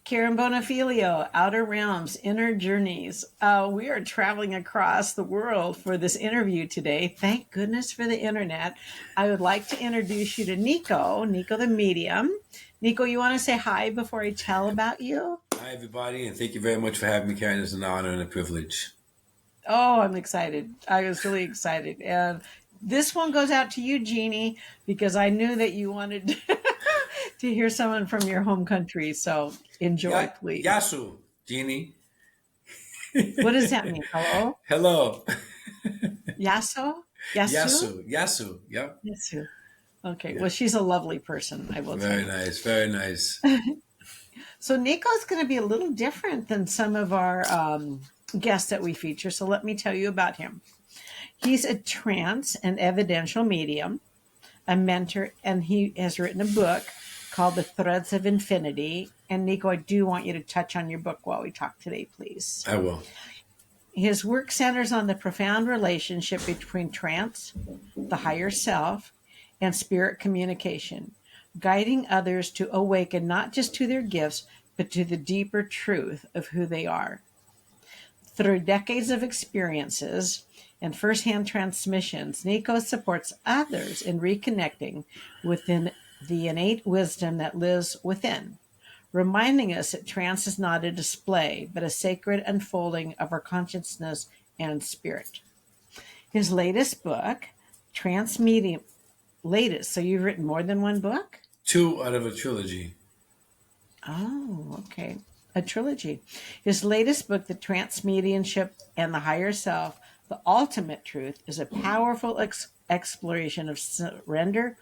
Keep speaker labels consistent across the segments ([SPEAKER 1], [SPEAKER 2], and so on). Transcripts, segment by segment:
[SPEAKER 1] Karen Bonafilio, Outer Realms, Inner Journeys. We are traveling across the world for this interview today. Thank goodness for the internet. I would like to introduce you to Niko the medium. Niko, you want to say hi before I tell about you?
[SPEAKER 2] Hi, everybody, and thank you very much for having me, Karen. It's an honor and a privilege.
[SPEAKER 1] Oh, I'm excited. I was really excited. And this one goes out to you, Jeannie, because I knew that you wanted to hear someone from your home country. So enjoy, please.
[SPEAKER 2] Yasu, Jeannie.
[SPEAKER 1] What does that mean? Hello?
[SPEAKER 2] Hello.
[SPEAKER 1] Yaso? Yasu?
[SPEAKER 2] Yasu. Yep.
[SPEAKER 1] Yasu. Okay.
[SPEAKER 2] Yeah.
[SPEAKER 1] Well, she's a lovely person, I will tell
[SPEAKER 2] Very
[SPEAKER 1] you.
[SPEAKER 2] nice. Very nice.
[SPEAKER 1] So Nico's going to be a little different than some of our guests that we feature. So let me tell you about him. He's a trance and evidential medium, a mentor, and he has written a book called The Threads of Infinity. And Niko, I do want you to touch on your book while we talk today, please.
[SPEAKER 2] I will.
[SPEAKER 1] His work centers on the profound relationship between trance, the higher self, and spirit communication, guiding others to awaken not just to their gifts, but to the deeper truth of who they are. Through decades of experiences and firsthand transmissions, Niko supports others in reconnecting within the innate wisdom that lives within, reminding us that trance is not a display, but a sacred unfolding of our consciousness and spirit. His latest book, Trance Medium, latest, so you've written more than one book?
[SPEAKER 2] 2 out of a trilogy.
[SPEAKER 1] Oh, okay. A trilogy. His latest book, The Trance Mediumship and the Higher Self, The Ultimate Truth, is a powerful exploration of surrender,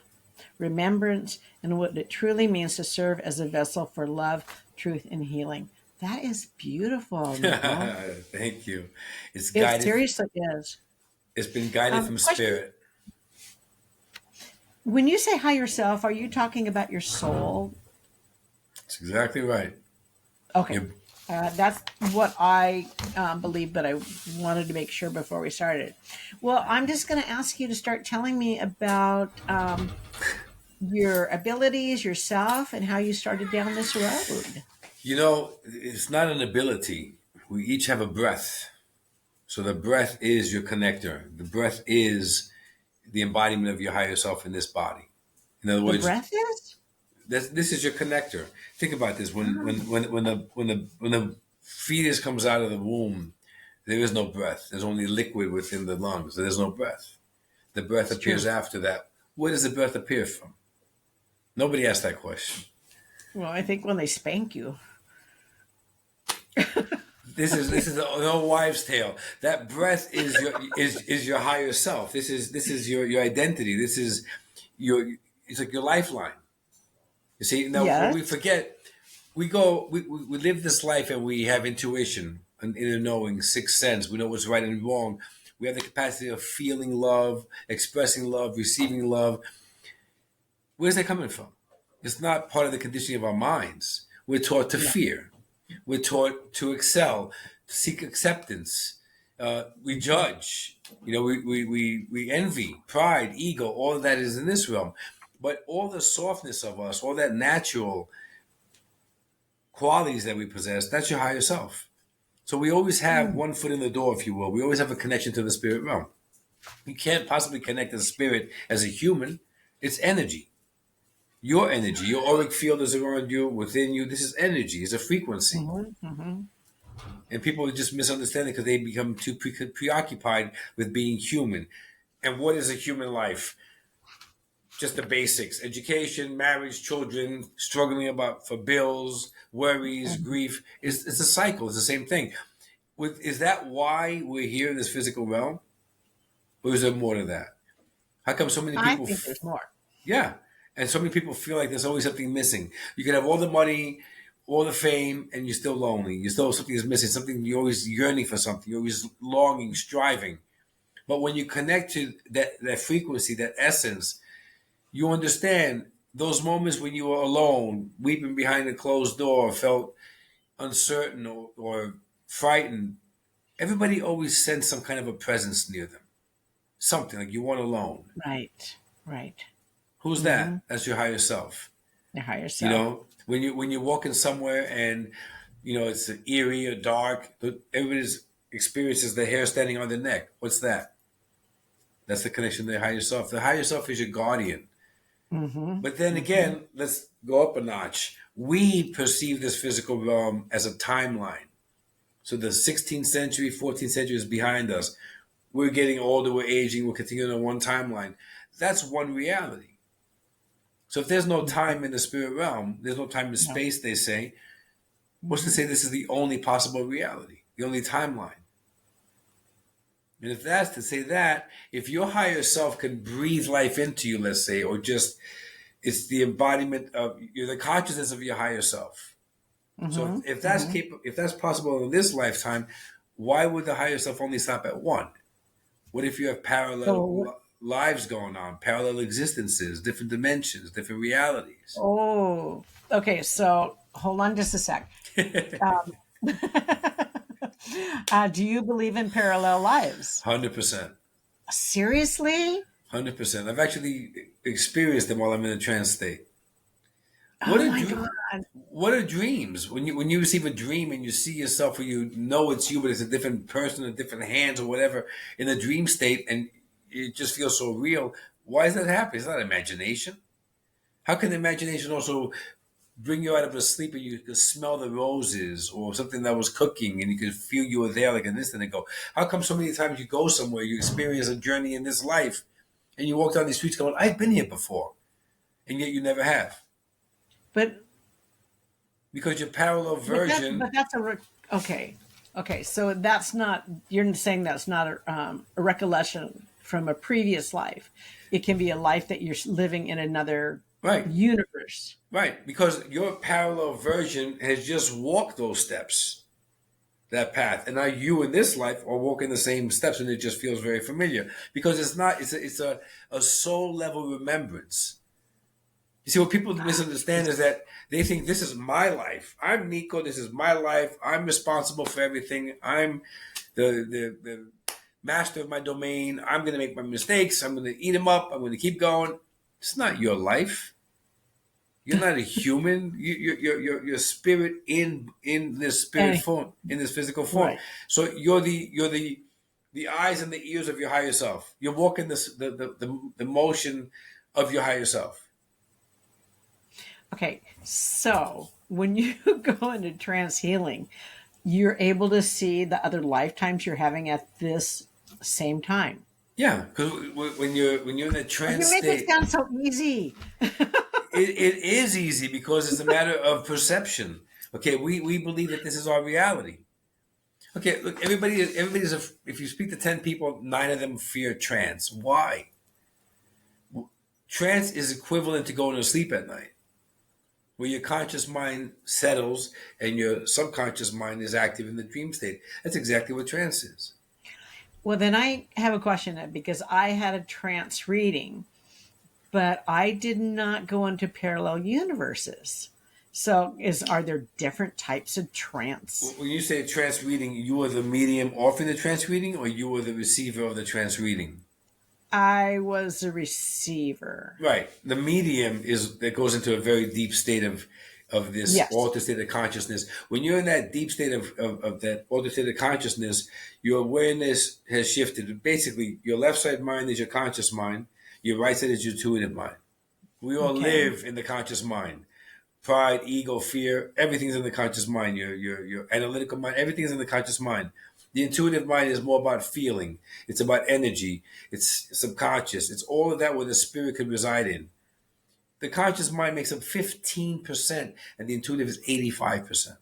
[SPEAKER 1] remembrance, and what it truly means to serve as a vessel for love, truth, and healing. That is beautiful, Niko.
[SPEAKER 2] Thank you. It's
[SPEAKER 1] It
[SPEAKER 2] guided.
[SPEAKER 1] seriously is.
[SPEAKER 2] It's been guided from
[SPEAKER 1] Question.
[SPEAKER 2] spirit.
[SPEAKER 1] When you say higher self, are you talking about your soul?
[SPEAKER 2] That's exactly right.
[SPEAKER 1] Okay.
[SPEAKER 2] You're-
[SPEAKER 1] That's what I believe, but I wanted to make sure before we started. Well, I'm just going to ask you to start telling me about your abilities, yourself, and how you started down this road.
[SPEAKER 2] It's not an ability. We each have a breath. So the breath is your connector. The breath is the embodiment of your higher self in this body. In other
[SPEAKER 1] The
[SPEAKER 2] words,
[SPEAKER 1] breath is?
[SPEAKER 2] this is your connector. Think about this:
[SPEAKER 1] Oh,
[SPEAKER 2] when the fetus comes out of the womb, there is no breath. There's only liquid within the lungs. There's no breath. The breath
[SPEAKER 1] it's
[SPEAKER 2] appears
[SPEAKER 1] true.
[SPEAKER 2] after that. Where does the breath appear from? Nobody asked that question.
[SPEAKER 1] Well, I think when they spank you.
[SPEAKER 2] This is an old wives' tale. That breath is your higher self. This is your identity. This is it's like your lifeline. You see, now what we
[SPEAKER 1] Yes.
[SPEAKER 2] forget, we live this life and we have intuition, an inner knowing, sixth sense. We know what's right and wrong. We have the capacity of feeling love, expressing love, receiving love. Where's that coming from? It's not part of the conditioning of our minds. We're taught to
[SPEAKER 1] No.
[SPEAKER 2] fear. We're taught to excel, to seek acceptance. We judge. We envy, pride, ego. All of that is in this realm. But all the softness of us, all that natural qualities that we possess, that's your higher self. So we always have
[SPEAKER 1] Mm.
[SPEAKER 2] one foot in the door, if you will. We always have a connection to the spirit realm. You can't possibly connect to the spirit as a human. It's energy. Your energy, your auric field is around you, within you. This is energy. It's a frequency.
[SPEAKER 1] Mm-hmm, mm-hmm.
[SPEAKER 2] And people just misunderstand it because they become too preoccupied with being human. And what is a human life? Just the basics: education, marriage, children, struggling for bills, worries, grief. It's a cycle. It's the same thing. Is that why we're here in this physical realm? Or is there more to that? How come so many
[SPEAKER 1] I
[SPEAKER 2] people?
[SPEAKER 1] think there's more.
[SPEAKER 2] Yeah. And so many people feel like there's always something missing. You can have all the money, all the fame, and you're still lonely. You still something is missing. Something you're always yearning for something. You're always longing, striving. But when you connect to that frequency, that essence, you understand those moments when you were alone, weeping behind a closed door, felt uncertain or frightened. Everybody always sensed some kind of a presence near them. Something like you weren't alone.
[SPEAKER 1] Right. Right.
[SPEAKER 2] Who's
[SPEAKER 1] Mm-hmm.
[SPEAKER 2] that? That's your higher self.
[SPEAKER 1] Your higher
[SPEAKER 2] You
[SPEAKER 1] self.
[SPEAKER 2] know, when you're walking somewhere and it's eerie or dark, but everybody's experiences the hair standing on their neck. What's that? That's the connection to the higher self. The higher self is your guardian.
[SPEAKER 1] Mm-hmm.
[SPEAKER 2] But then
[SPEAKER 1] Mm-hmm.
[SPEAKER 2] again, let's go up a notch. We perceive this physical realm as a timeline. So the 16th century, 14th century is behind us. We're getting older, we're aging, we're continuing on one timeline. That's one reality. So if there's no time in the spirit realm, there's no time in
[SPEAKER 1] No.
[SPEAKER 2] space, they say, what's to
[SPEAKER 1] Mm-hmm.
[SPEAKER 2] say this is the only possible reality, the only timeline? And if that's to say that, if your higher self can breathe life into you, let's say, or just it's the embodiment of you're the consciousness of your higher self. So
[SPEAKER 1] Mm-hmm.
[SPEAKER 2] if that's
[SPEAKER 1] Mm-hmm.
[SPEAKER 2] capable, if that's possible in this lifetime, why would the higher self only stop at one? What if you have parallel
[SPEAKER 1] So,
[SPEAKER 2] lives going on, parallel existences, different dimensions, different realities?
[SPEAKER 1] oh, okay. So hold on just a sec. Um, do you believe in parallel lives?
[SPEAKER 2] 100%.
[SPEAKER 1] Seriously?
[SPEAKER 2] 100%. I've actually experienced them while I'm in a trance state. What
[SPEAKER 1] Oh
[SPEAKER 2] are
[SPEAKER 1] my
[SPEAKER 2] dr-
[SPEAKER 1] God.
[SPEAKER 2] what are dreams? When you receive a dream and you see yourself, or you know it's you, but it's a different person, a different hands, or whatever, in a dream state, and it just feels so real. Why is that happening? It's not imagination. How can imagination also bring you out of a sleep and you could smell the roses or something that was cooking and you could feel you were there like an instant ago? How come so many times you go somewhere, you experience a journey in this life, and you walk down these streets going, I've been here before, and yet you never have?
[SPEAKER 1] But
[SPEAKER 2] Because your parallel version,
[SPEAKER 1] but that's okay. Okay, so that's not, you're saying that's not a recollection from a previous life. It can be a life that you're living in another
[SPEAKER 2] right,
[SPEAKER 1] universe.
[SPEAKER 2] right, because your parallel version has just walked those steps, that path, and now you in this life are walking the same steps, and it just feels very familiar because it's not, it's a soul level remembrance. You see, what people misunderstand is that they think this is my life. I'm Niko. This is my life. I'm responsible for everything. I'm the master of my domain. I'm going to make my mistakes. I'm going to eat them up. I'm going to keep going. It's not your life. You're not a human. You're spirit in this spirit
[SPEAKER 1] And
[SPEAKER 2] form, in this physical form.
[SPEAKER 1] right.
[SPEAKER 2] So you're the eyes and the ears of your higher self. You're walking this the motion of your higher self.
[SPEAKER 1] Okay, so when you go into trance healing, you're able to see the other lifetimes you're having at this same time.
[SPEAKER 2] Yeah, because when you're in a
[SPEAKER 1] Oh,
[SPEAKER 2] trance
[SPEAKER 1] you make it
[SPEAKER 2] state,
[SPEAKER 1] sound so easy.
[SPEAKER 2] it is easy because it's a matter of perception. Okay, we believe that this is our reality. Okay, look, everybody's if you speak to 10 people, 9 of them fear trance. Why? Trance is equivalent to going to sleep at night, where your conscious mind settles and your subconscious mind is active in the dream state. That's exactly what trance is.
[SPEAKER 1] Well, then I have a question because I had a trance reading, but I did not go into parallel universes. So, are there different types of trance?
[SPEAKER 2] When you say trance reading, you are the medium offering the trance reading, or you are the receiver of the trance reading?
[SPEAKER 1] I was a receiver.
[SPEAKER 2] Right. The medium is that goes into a very deep state of this
[SPEAKER 1] Yes.
[SPEAKER 2] altered state of consciousness. When you're in that deep state of that altered state of consciousness, your awareness has shifted. Basically, your left side mind is your conscious mind. Your right side is your intuitive mind. We all
[SPEAKER 1] Okay.
[SPEAKER 2] live in the conscious mind. Pride, ego, fear, everything's in the conscious mind. Your analytical mind, everything's in the conscious mind. The intuitive mind is more about feeling. It's about energy. It's subconscious. It's all of that where the spirit could reside in. The conscious mind makes up 15%, and the intuitive is 85%.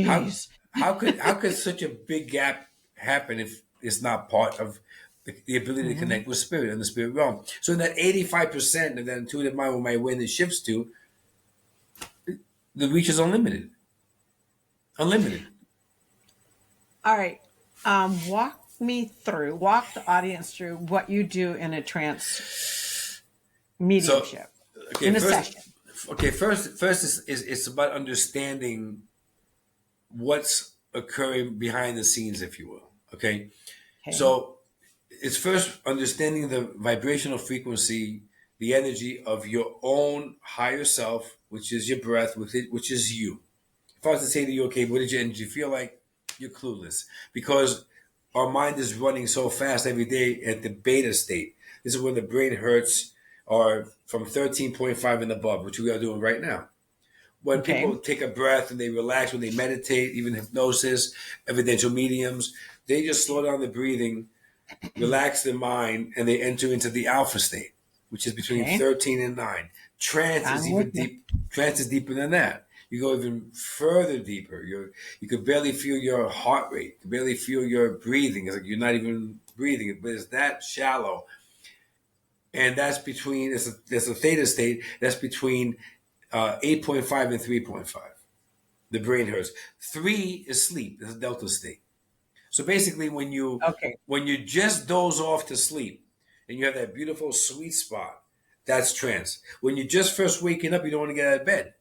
[SPEAKER 2] How
[SPEAKER 1] Jeez.
[SPEAKER 2] how could such a big gap happen if it's not part of the ability to
[SPEAKER 1] Hmm.
[SPEAKER 2] connect with spirit and the spirit realm? So in that 85% of that intuitive mind where my awareness shifts to, the reach is unlimited. Unlimited.
[SPEAKER 1] All right. Walk the audience through what you do in a trance
[SPEAKER 2] So
[SPEAKER 1] mediumship
[SPEAKER 2] okay,
[SPEAKER 1] in a
[SPEAKER 2] first
[SPEAKER 1] session.
[SPEAKER 2] okay, first is it's about understanding what's occurring behind the scenes, if you will. Okay.
[SPEAKER 1] Okay.
[SPEAKER 2] So it's first understanding the vibrational frequency, the energy of your own higher self which is your breath, which is you. If I was to say to you, okay, what did your energy feel like? You're clueless because our mind is running so fast every day at the beta state. This is when the brain hurts are from 13.5 and above, which we are doing right now. When
[SPEAKER 1] Okay.
[SPEAKER 2] people take a breath and they relax, when they meditate, even hypnosis, evidential mediums, they just slow down the breathing, relax their mind, and they enter into the alpha state, which is between
[SPEAKER 1] Okay.
[SPEAKER 2] 13 and 9. Trance is
[SPEAKER 1] I'm with
[SPEAKER 2] even
[SPEAKER 1] you.
[SPEAKER 2] deep. Trance is deeper than that. You go even further deeper. You could barely feel your heart rate. You could barely feel your breathing. It's like you're not even breathing, but it's that shallow. And that's between, it's a theta state, that's between 8.5 and 3.5. The brain hurts. 3 is sleep. It's a delta state. So basically,
[SPEAKER 1] Okay.
[SPEAKER 2] when you just doze off to sleep, and you have that beautiful sweet spot, that's trance. When you're just first waking up, you don't want to get out of bed.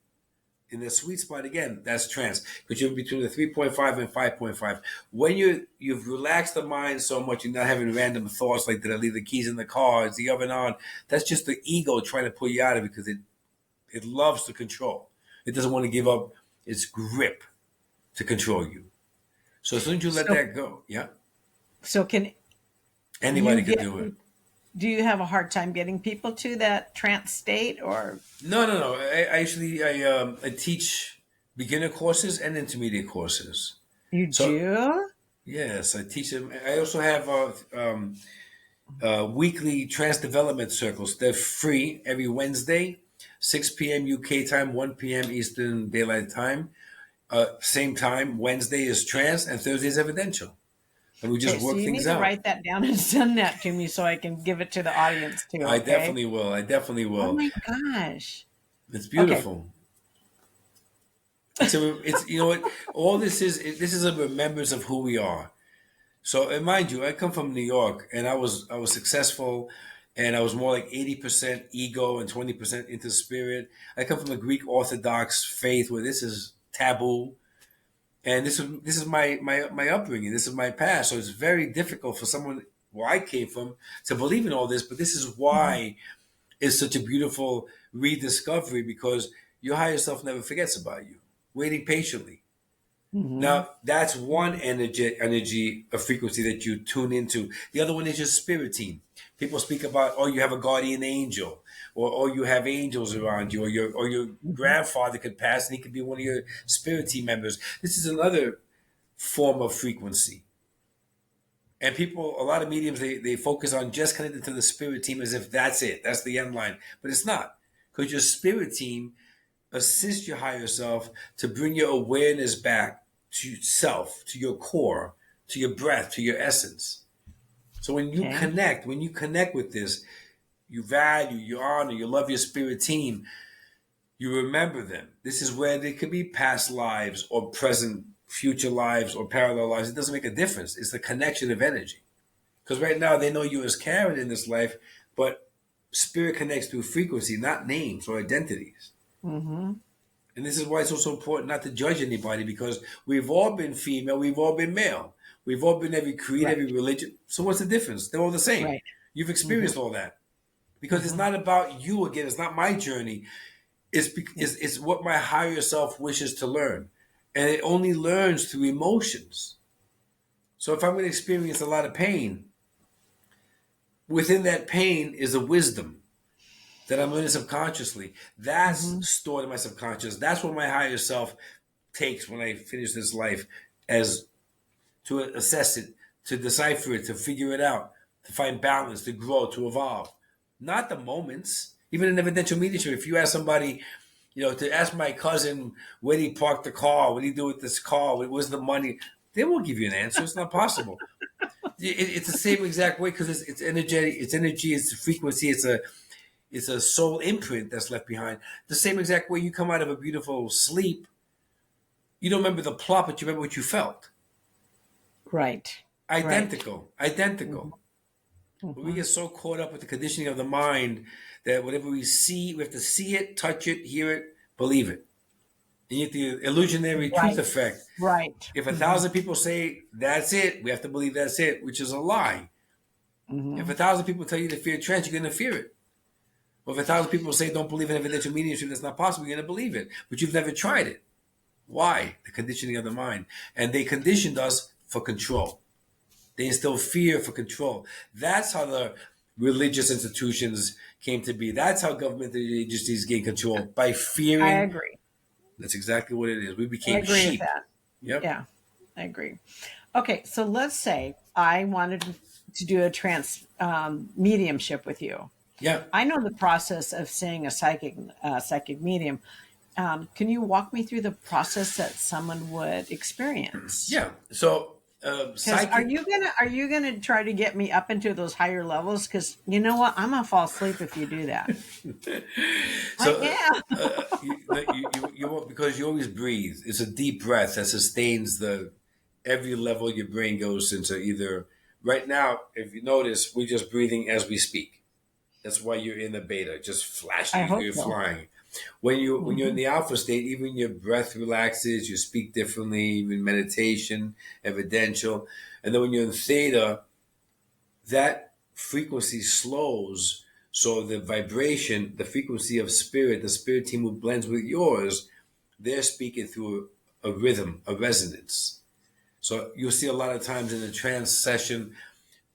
[SPEAKER 2] In the sweet spot again, that's trance. Because you're between the 3.5 and 5.5. When you've relaxed the mind so much, you're not having random thoughts like, did I leave the keys in the car? Is the oven on? That's just the ego trying to pull you out of it because it loves to control. It doesn't want to give up its grip to control you. So as soon as you let
[SPEAKER 1] So,
[SPEAKER 2] that go, yeah,
[SPEAKER 1] so can you
[SPEAKER 2] anybody could
[SPEAKER 1] get?
[SPEAKER 2] do it.
[SPEAKER 1] Do you have a hard time getting people to that trance state, or
[SPEAKER 2] No. I teach beginner courses and intermediate courses.
[SPEAKER 1] you
[SPEAKER 2] So
[SPEAKER 1] do?
[SPEAKER 2] yes, I teach them. I also have weekly trance development circles. They're free every Wednesday, 6 p.m. UK time, 1 p.m. Eastern Daylight Time. Same time. Wednesday is trance and Thursday is evidential, and we
[SPEAKER 1] Okay,
[SPEAKER 2] just
[SPEAKER 1] so
[SPEAKER 2] work
[SPEAKER 1] you need
[SPEAKER 2] things
[SPEAKER 1] to
[SPEAKER 2] out.
[SPEAKER 1] write that down and send that to me so I can give it to the audience too.
[SPEAKER 2] I
[SPEAKER 1] Okay.
[SPEAKER 2] definitely will. I definitely
[SPEAKER 1] Oh
[SPEAKER 2] will.
[SPEAKER 1] my gosh.
[SPEAKER 2] It's
[SPEAKER 1] Okay.
[SPEAKER 2] beautiful. It's you know what all this is a remembrance of who we are. So and mind you, I come from New York and I was successful and I was more like 80% ego and 20% into spirit. I come from a Greek Orthodox faith where this is taboo and this is my upbringing. This is my past. So it's very difficult for someone where I came from to believe in all this, but this is
[SPEAKER 1] Mhm.
[SPEAKER 2] why it's such a beautiful rediscovery because your higher self never forgets about you. Waiting patiently.
[SPEAKER 1] Mhm.
[SPEAKER 2] Now that's one energy, a frequency that you tune into. The other one is your spirit team. People speak about, oh, you have a guardian angel, or oh, you have angels around you, or your
[SPEAKER 1] Mhm.
[SPEAKER 2] grandfather could pass and he could be one of your spirit team members. This is another form of frequency. And people, a lot of mediums, they focus on just connecting to the spirit team as if that's it, that's the end line, but it's not, because your spirit team assist your higher self to bring your awareness back to self, to your core, to your breath, to your essence. So
[SPEAKER 1] Okay.
[SPEAKER 2] when you connect with this, you value, you honor, you love your spirit team, you remember them. This is where they could be past lives or present, future lives or parallel lives. It doesn't make a difference. It's the connection of energy. Because right now they know you as Karen in this life, but spirit connects through frequency, not names or identities.
[SPEAKER 1] Mhm.
[SPEAKER 2] And this is why it's also important not to judge anybody because we've all been female, we've all been male, we've all been every creed,
[SPEAKER 1] Right.
[SPEAKER 2] every religion. So what's the difference? They're all the same.
[SPEAKER 1] Right.
[SPEAKER 2] You've
[SPEAKER 1] Mhm.
[SPEAKER 2] experienced all that because it's
[SPEAKER 1] Mhm.
[SPEAKER 2] not about you again. It's not my journey. It's what my higher self wishes to learn, and it only learns through emotions. So if I'm going to experience a lot of pain, within that pain is a wisdom that I'm learning subconsciously. That's
[SPEAKER 1] Mhm.
[SPEAKER 2] stored in my subconscious. That's what my higher self takes when I finish this life as to assess it, to decipher it, to figure it out, to find balance, to grow, to evolve. Not the moments. Even in evidential mediumship, if you ask somebody, to ask my cousin where he parked the car, what did he do with this car, what was the money, they won't give you an answer. It's not possible. It's the same exact way because it's energetic, it's energy, it's frequency, it's a soul imprint that's left behind. The same exact way you come out of a beautiful sleep, you don't remember the plot, but you remember what you felt.
[SPEAKER 1] Right. Right.
[SPEAKER 2] Identical,
[SPEAKER 1] Mhm.
[SPEAKER 2] identical. But we
[SPEAKER 1] Mhm.
[SPEAKER 2] get so caught up with the conditioning of the mind that whatever we see, we have to see it, touch it, hear it, believe it. And yet the illusionary truth
[SPEAKER 1] Right.
[SPEAKER 2] effect.
[SPEAKER 1] Right.
[SPEAKER 2] If a
[SPEAKER 1] Mhm.
[SPEAKER 2] thousand people say that's it, we have to believe that's it, which is a lie. If a
[SPEAKER 1] Mhm.
[SPEAKER 2] thousand people tell you to fear trance, you're going to fear it. Well, if 1,000 people say don't believe in evidential mediumship, that's not possible. You're going to believe it, but you've never tried it. Why? The conditioning of the mind, and they conditioned us for control. They instill fear for control. That's how the religious institutions came to be. That's how government agencies gain control by
[SPEAKER 1] I
[SPEAKER 2] fearing.
[SPEAKER 1] agree.
[SPEAKER 2] That's exactly what it is. We
[SPEAKER 1] I
[SPEAKER 2] became
[SPEAKER 1] agree with
[SPEAKER 2] sheep.
[SPEAKER 1] that.
[SPEAKER 2] Yep.
[SPEAKER 1] Yeah, I agree. Okay, so let's say I wanted to do a trance mediumship with you.
[SPEAKER 2] Yeah.
[SPEAKER 1] I know the process of seeing a psychic medium. Can you walk me through the process that someone would experience?
[SPEAKER 2] Yeah. So,
[SPEAKER 1] Because are you gonna try to get me up into those higher levels? Because you know what, I'm gonna fall asleep if you do that.
[SPEAKER 2] so
[SPEAKER 1] I am.
[SPEAKER 2] you won't, because you always breathe. It's a deep breath that sustains every level your brain goes into. Either right now, if you notice, we're just breathing as we speak. That's why you're in the beta, just
[SPEAKER 1] I
[SPEAKER 2] flashing,
[SPEAKER 1] hope
[SPEAKER 2] you're
[SPEAKER 1] so.
[SPEAKER 2] flying. When you're in
[SPEAKER 1] Hmm.
[SPEAKER 2] the alpha state, even your breath relaxes, you speak differently, even meditation, evidential. And then when you're in theta, that frequency slows. So the vibration, the frequency of spirit, the spirit team who blends with yours, they're speaking through a rhythm, a resonance. So you'll see a lot of times in the trance session,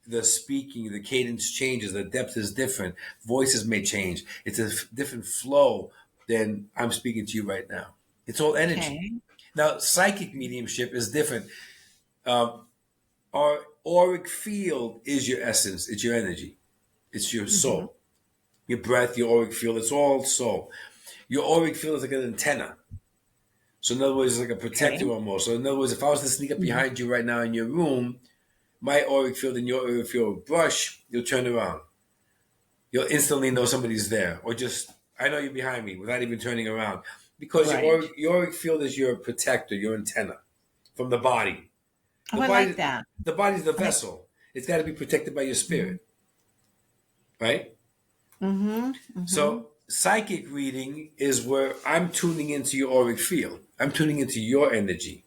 [SPEAKER 2] the speaking, the cadence changes, the depth is different, voices may change. It's a different flow than I'm speaking to you right now. It's all energy.
[SPEAKER 1] Okay.
[SPEAKER 2] Now, psychic mediumship is different. Um, our auric field is your essence, it's your energy, it's your
[SPEAKER 1] Hmm.
[SPEAKER 2] soul. Your breath, your auric field, it's all soul. Your auric field is like an antenna. So, in other words, it's like a
[SPEAKER 1] Okay.
[SPEAKER 2] protector almost. So, in other words, if I was to sneak up
[SPEAKER 1] Hmm.
[SPEAKER 2] behind you right now in your room, my auric field and your auric field brush, you'll turn around. You'll instantly know somebody's there, or just I know you're behind me without even turning around, because
[SPEAKER 1] Right.
[SPEAKER 2] your auric field is your protector, your antenna from the body.
[SPEAKER 1] Oh,
[SPEAKER 2] The
[SPEAKER 1] I like
[SPEAKER 2] body,
[SPEAKER 1] that.
[SPEAKER 2] the body's the
[SPEAKER 1] I,
[SPEAKER 2] vessel. It's got to be protected by your
[SPEAKER 1] mm-hmm.
[SPEAKER 2] spirit, right?
[SPEAKER 1] Mm-hmm. Mm-hmm.
[SPEAKER 2] So psychic reading is where I'm tuning into your auric field. I'm tuning into your energy.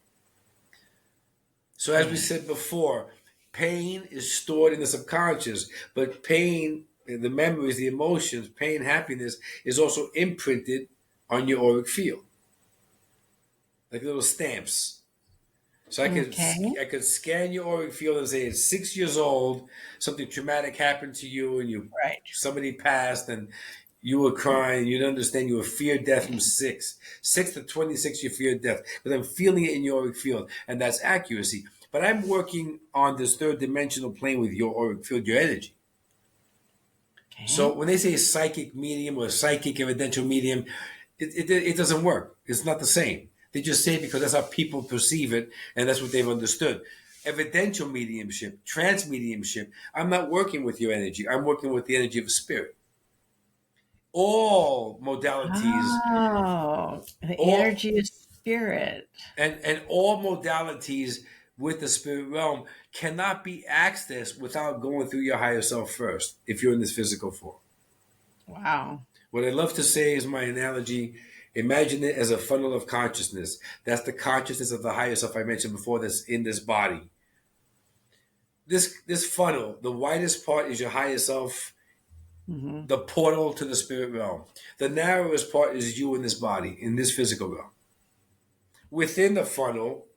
[SPEAKER 2] So as we
[SPEAKER 1] Okay.
[SPEAKER 2] said before, pain is stored in the subconscious, but pain, the memories, the emotions, pain, happiness is also imprinted on your auric field, like little stamps. So
[SPEAKER 1] Okay.
[SPEAKER 2] I could scan your auric field and say, at 6 years old, something traumatic happened to you, and
[SPEAKER 1] Right.
[SPEAKER 2] somebody passed, and you were crying. You didn't understand. You were feared death from 6 to 26. You feared death, but I'm feeling it in your auric field, and that's accuracy. But I'm working on this third dimensional plane with your auric field, your energy. So
[SPEAKER 1] Okay.
[SPEAKER 2] when they say psychic medium or psychic evidential medium, it doesn't work. It's not the same. They just say it because that's how people perceive it, and that's what they've understood. Evidential mediumship, trance mediumship, I'm not working with your energy. I'm working with the energy of spirit. All modalities,
[SPEAKER 1] Oh, the
[SPEAKER 2] all
[SPEAKER 1] energy of spirit.
[SPEAKER 2] and all modalities with the spirit realm cannot be accessed without going through your higher self first if you're in this physical form.
[SPEAKER 1] Wow.
[SPEAKER 2] What I love to say is my analogy. Imagine it as a funnel of consciousness. That's the consciousness of the higher self I mentioned before that's in this body. This funnel, the widest part is your higher self,
[SPEAKER 1] Hmm.
[SPEAKER 2] the portal to the spirit realm. The narrowest part is you in this body, in this physical realm. Within the funnel,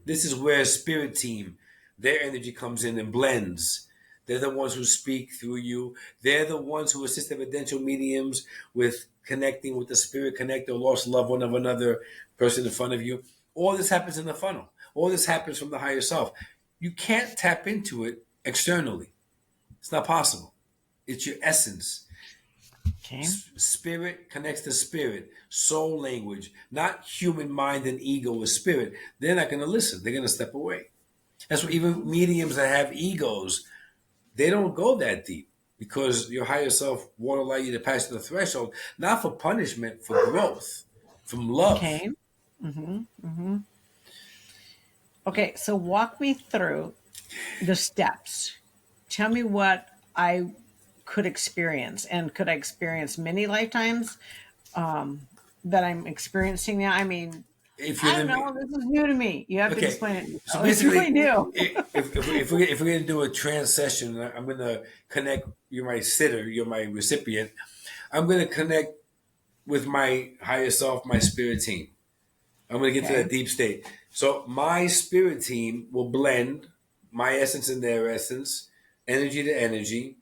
[SPEAKER 2] this is where spirit team, their energy comes in and blends. They're the ones who speak through you. They're the ones who assist evidential mediums with connecting with the spirit connector, lost loved one of another person in front of you. All this happens in the funnel. All this happens from the higher self. You can't tap into it externally. It's not possible. It's your essence.
[SPEAKER 1] Okay.
[SPEAKER 2] Spirit connects to spirit, soul language, not human mind and ego with spirit. They're not going to listen. They're going to step away. That's why even mediums that have egos, they don't go that deep because your higher self won't allow you to pass the threshold, not for punishment, for growth, from love.
[SPEAKER 1] Okay. Hmm. Hmm. Okay. So walk me through the steps. Tell me what I could experience, and could I experience many lifetimes that I'm experiencing now? I mean,
[SPEAKER 2] If you're
[SPEAKER 1] I don't
[SPEAKER 2] the
[SPEAKER 1] know. This is new to me. You have to
[SPEAKER 2] Okay,
[SPEAKER 1] explain it.
[SPEAKER 2] so
[SPEAKER 1] Oh, it's really
[SPEAKER 2] basically,
[SPEAKER 1] new.
[SPEAKER 2] if we're gonna do a trance session, I'm gonna connect. You're my sitter. You're my recipient. I'm going to connect with my higher self, my spirit team. I'm going to get to
[SPEAKER 1] Okay.
[SPEAKER 2] that deep state. So my spirit team will blend my essence and their essence, energy to energy.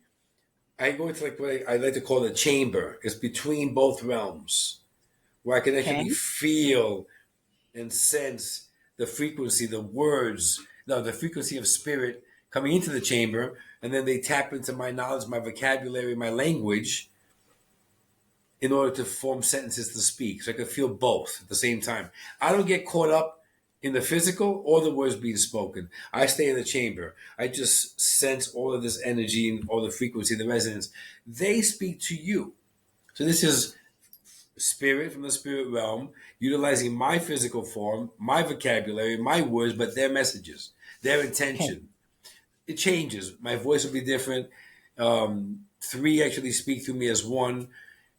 [SPEAKER 2] I go into like what I like to call the chamber. It's between both realms, where I can
[SPEAKER 1] Okay.
[SPEAKER 2] actually feel and sense the frequency, the words, no, the frequency of spirit coming into the chamber, and then they tap into my knowledge, my vocabulary, my language, in order to form sentences to speak. So I can feel both at the same time. I don't get caught up in the physical or the words being spoken. I stay in the chamber. I just sense all of this energy and all the frequency, the resonance. They speak to you. So this is spirit from the spirit realm, utilizing my physical form, my vocabulary, my words, but their messages, their
[SPEAKER 1] Okay.
[SPEAKER 2] intention. It changes. My voice will be different. Three actually speak through me as one,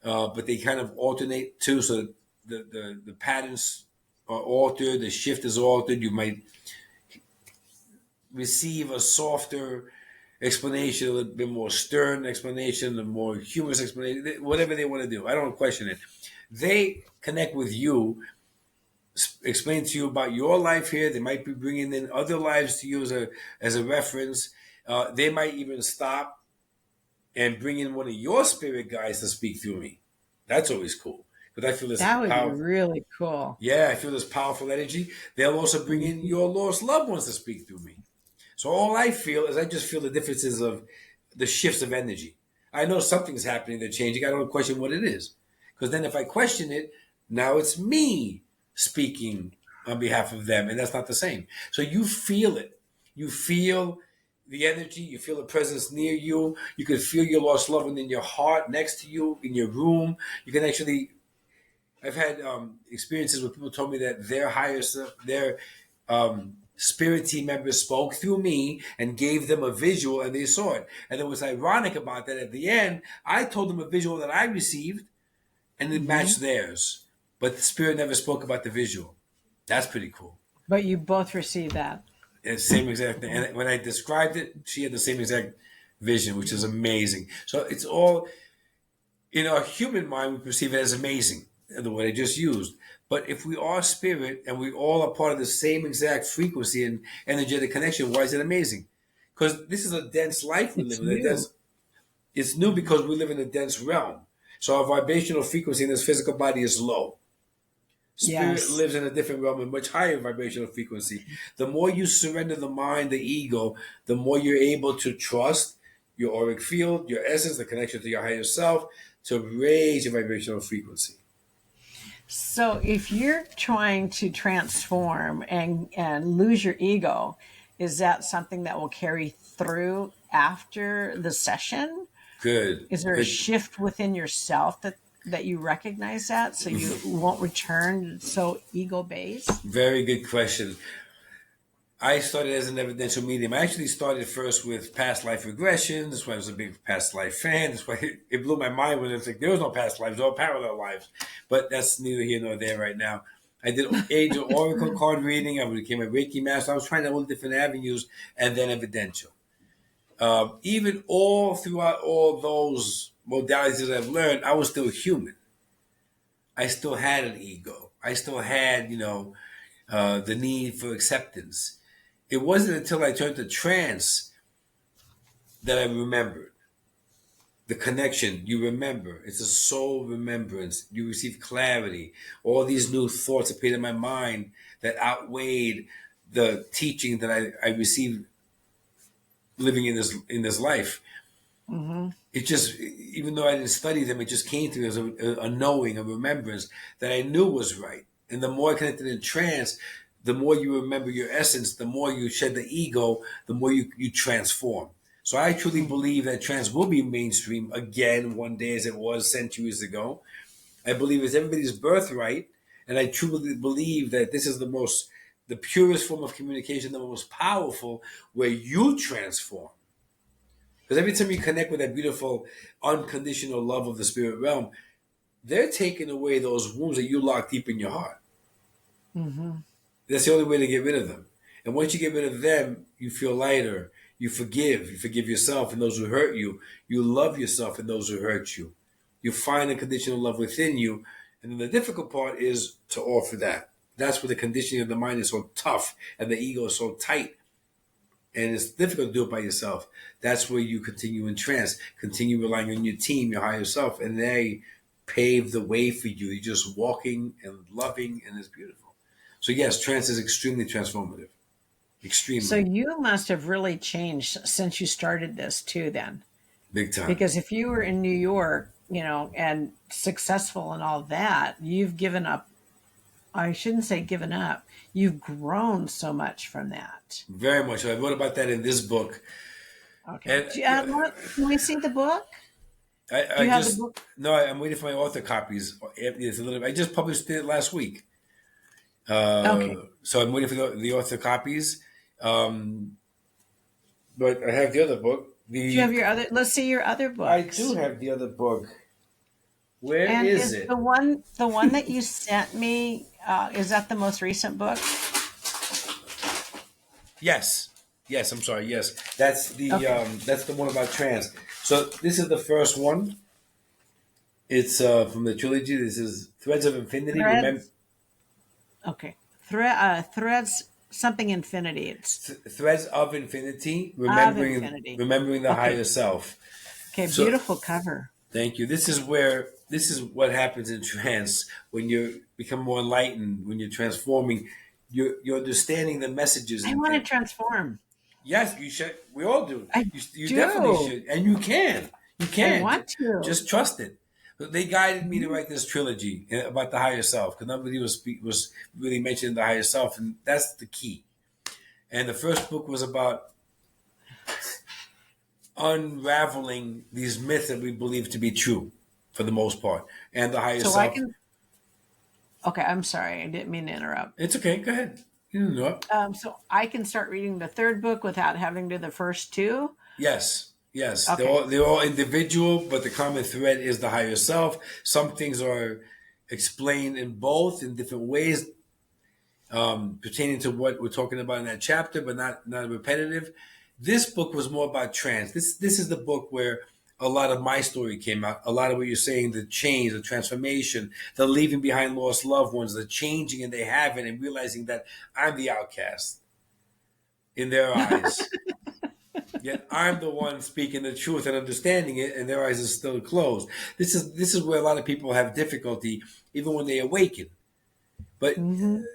[SPEAKER 2] but they kind of alternate too. So the patterns are altered, the shift is altered. You might receive a softer explanation, a little bit more stern explanation, a more humorous explanation, whatever they want to do. I don't question it. They connect with you, explain to you about your life here. They might be bringing in other lives to you as a reference. They might even stop and bring in one of your spirit guides to speak through me. That's always cool because I feel this
[SPEAKER 1] That would be
[SPEAKER 2] power.
[SPEAKER 1] really cool.
[SPEAKER 2] Yeah, I feel this powerful energy. They'll also bring in
[SPEAKER 1] Mhm.
[SPEAKER 2] your lost loved ones to speak through me. So all I feel is I just feel the differences of the shifts of energy. I know something's happening, they're changing. I don't question what it is. Because then if I question it, now it's me speaking on behalf of them, and that's not the same. So you feel it. You feel the energy, you feel the presence near you. You can feel your lost loved one in your heart, next to you, in your room. You can actually I've had experiences where people told me that their higher self, their spirit team members spoke through me and gave them a visual and they saw it. And it was ironic about that. At the end, I told them a visual that I received and it
[SPEAKER 1] Mhm.
[SPEAKER 2] matched theirs. But the spirit never spoke about the visual. That's pretty cool.
[SPEAKER 1] But you both receive that.
[SPEAKER 2] And same exact thing. And when I described it, she had the same exact vision, which is amazing. So it's all in our human mind, we perceive it as amazing, the word I just used. But if we are spirit and we all are part of the same exact frequency and energetic connection, why is it amazing? Because this is a dense life we live
[SPEAKER 1] It's
[SPEAKER 2] in.
[SPEAKER 1] new.
[SPEAKER 2] It's new because we live in a dense realm. So our vibrational frequency in this physical body is low. Spirit
[SPEAKER 1] Yes.
[SPEAKER 2] lives in a different realm, a much higher vibrational frequency. The more you surrender the mind, the ego, the more you're able to trust your auric field, your essence, the connection to your higher self, to raise your vibrational frequency.
[SPEAKER 1] So if you're trying to transform and lose your ego, is that something that will carry through after the session?
[SPEAKER 2] Good,
[SPEAKER 1] Is there a
[SPEAKER 2] good,
[SPEAKER 1] shift within yourself that you recognize that so you won't return so ego based?
[SPEAKER 2] very good question. I started as an evidential medium. I actually started first with past life regression. That's why I was a big past life fan. That's why it blew my mind when it's like there was no past lives, all parallel lives. But that's neither here nor there right now. I did angel oracle card reading. I became a Reiki master. I was trying all different avenues, and then evidential. Even all throughout all those modalities that I've learned, I was still human. I still had an ego. I still had, the need for acceptance. It wasn't until I turned to trance that I remembered the connection. You remember. It's a soul remembrance. You receive clarity. All these new thoughts appeared in my mind that outweighed the teaching that I received living in this life.
[SPEAKER 1] Mm-hmm.
[SPEAKER 2] It just, even though I didn't study them, it just came to me as a knowing, a remembrance that I knew was right. And the more I connected in trance, the more you remember your essence, the more you shed the ego, the more you transform. So I truly believe that trance will be mainstream again one day as it was centuries ago. I believe it's everybody's birthright. And I truly believe that this is the purest form of communication, the most powerful, where you transform. Because every time you connect with that beautiful, unconditional love of the spirit realm, they're taking away those wounds that you lock deep in your heart.
[SPEAKER 1] Mm-hmm.
[SPEAKER 2] That's the only way to get rid of them. And once you get rid of them, you feel lighter. You forgive. You forgive yourself and those who hurt you. You love yourself and those who hurt you. You find unconditional love within you. And then the difficult part is to offer that. That's where the conditioning of the mind is so tough and the ego is so tight. And it's difficult to do it by yourself. That's where you continue in trance, continue relying on your team, your higher self, and they pave the way for you. You're just walking and loving, and it's beautiful. So yes, trance is extremely transformative. Extremely.
[SPEAKER 1] So you must have really changed since you started this too, then.
[SPEAKER 2] Big time.
[SPEAKER 1] Because if you were in New York, and successful and all that, you've given up. I shouldn't say given up. You've grown so much from that.
[SPEAKER 2] Very much. I wrote about that in this book.
[SPEAKER 1] Okay. Can we see the book?
[SPEAKER 2] Do you have the book? No, I'm waiting for my author copies. I just published it last week. Okay. So I'm waiting for the author copies. But I have the other book.
[SPEAKER 1] Do you have your other? Let's see your other books.
[SPEAKER 2] I do have the other book. Where is it?
[SPEAKER 1] The one that you sent me, is that the most recent book?
[SPEAKER 2] Yes. I'm sorry. Yes, that's the one about trance. So this is the first one. It's from the trilogy. This is Threads of Infinity.
[SPEAKER 1] Okay. Threads something infinity. It's
[SPEAKER 2] Threads of Infinity. Remembering the higher self.
[SPEAKER 1] Okay, beautiful cover.
[SPEAKER 2] Thank you. This is what happens in trance when you become more enlightened, when you're transforming, you're understanding the messages.
[SPEAKER 1] I want to transform.
[SPEAKER 2] Yes, you should. We all do. You
[SPEAKER 1] do.
[SPEAKER 2] Definitely should. And you can. You can.
[SPEAKER 1] I want to.
[SPEAKER 2] Just trust it. They guided me to write this trilogy about the higher self because nobody was really mentioning the higher self, and that's the key. And the first book was about unraveling these myths that we believe to be true for the most part, and the higher self.
[SPEAKER 1] Okay, I'm sorry. I didn't mean to interrupt.
[SPEAKER 2] It's okay. Go ahead. You can interrupt.
[SPEAKER 1] So I can start reading the third book without having to do the first two?
[SPEAKER 2] Yes.
[SPEAKER 1] Okay.
[SPEAKER 2] They're all individual, but the common thread is the higher self. Some things are explained in both in different ways, pertaining to what we're talking about in that chapter, but not repetitive. This book was more about trance. This is the book where a lot of my story came out. A lot of what you're saying, the change, the transformation, the leaving behind lost loved ones, the changing and they haven't, and realizing that I'm the outcast in their eyes. Yet I'm the one speaking the truth and understanding it, and their eyes are still closed. This is where a lot of people have difficulty, even when they awaken. But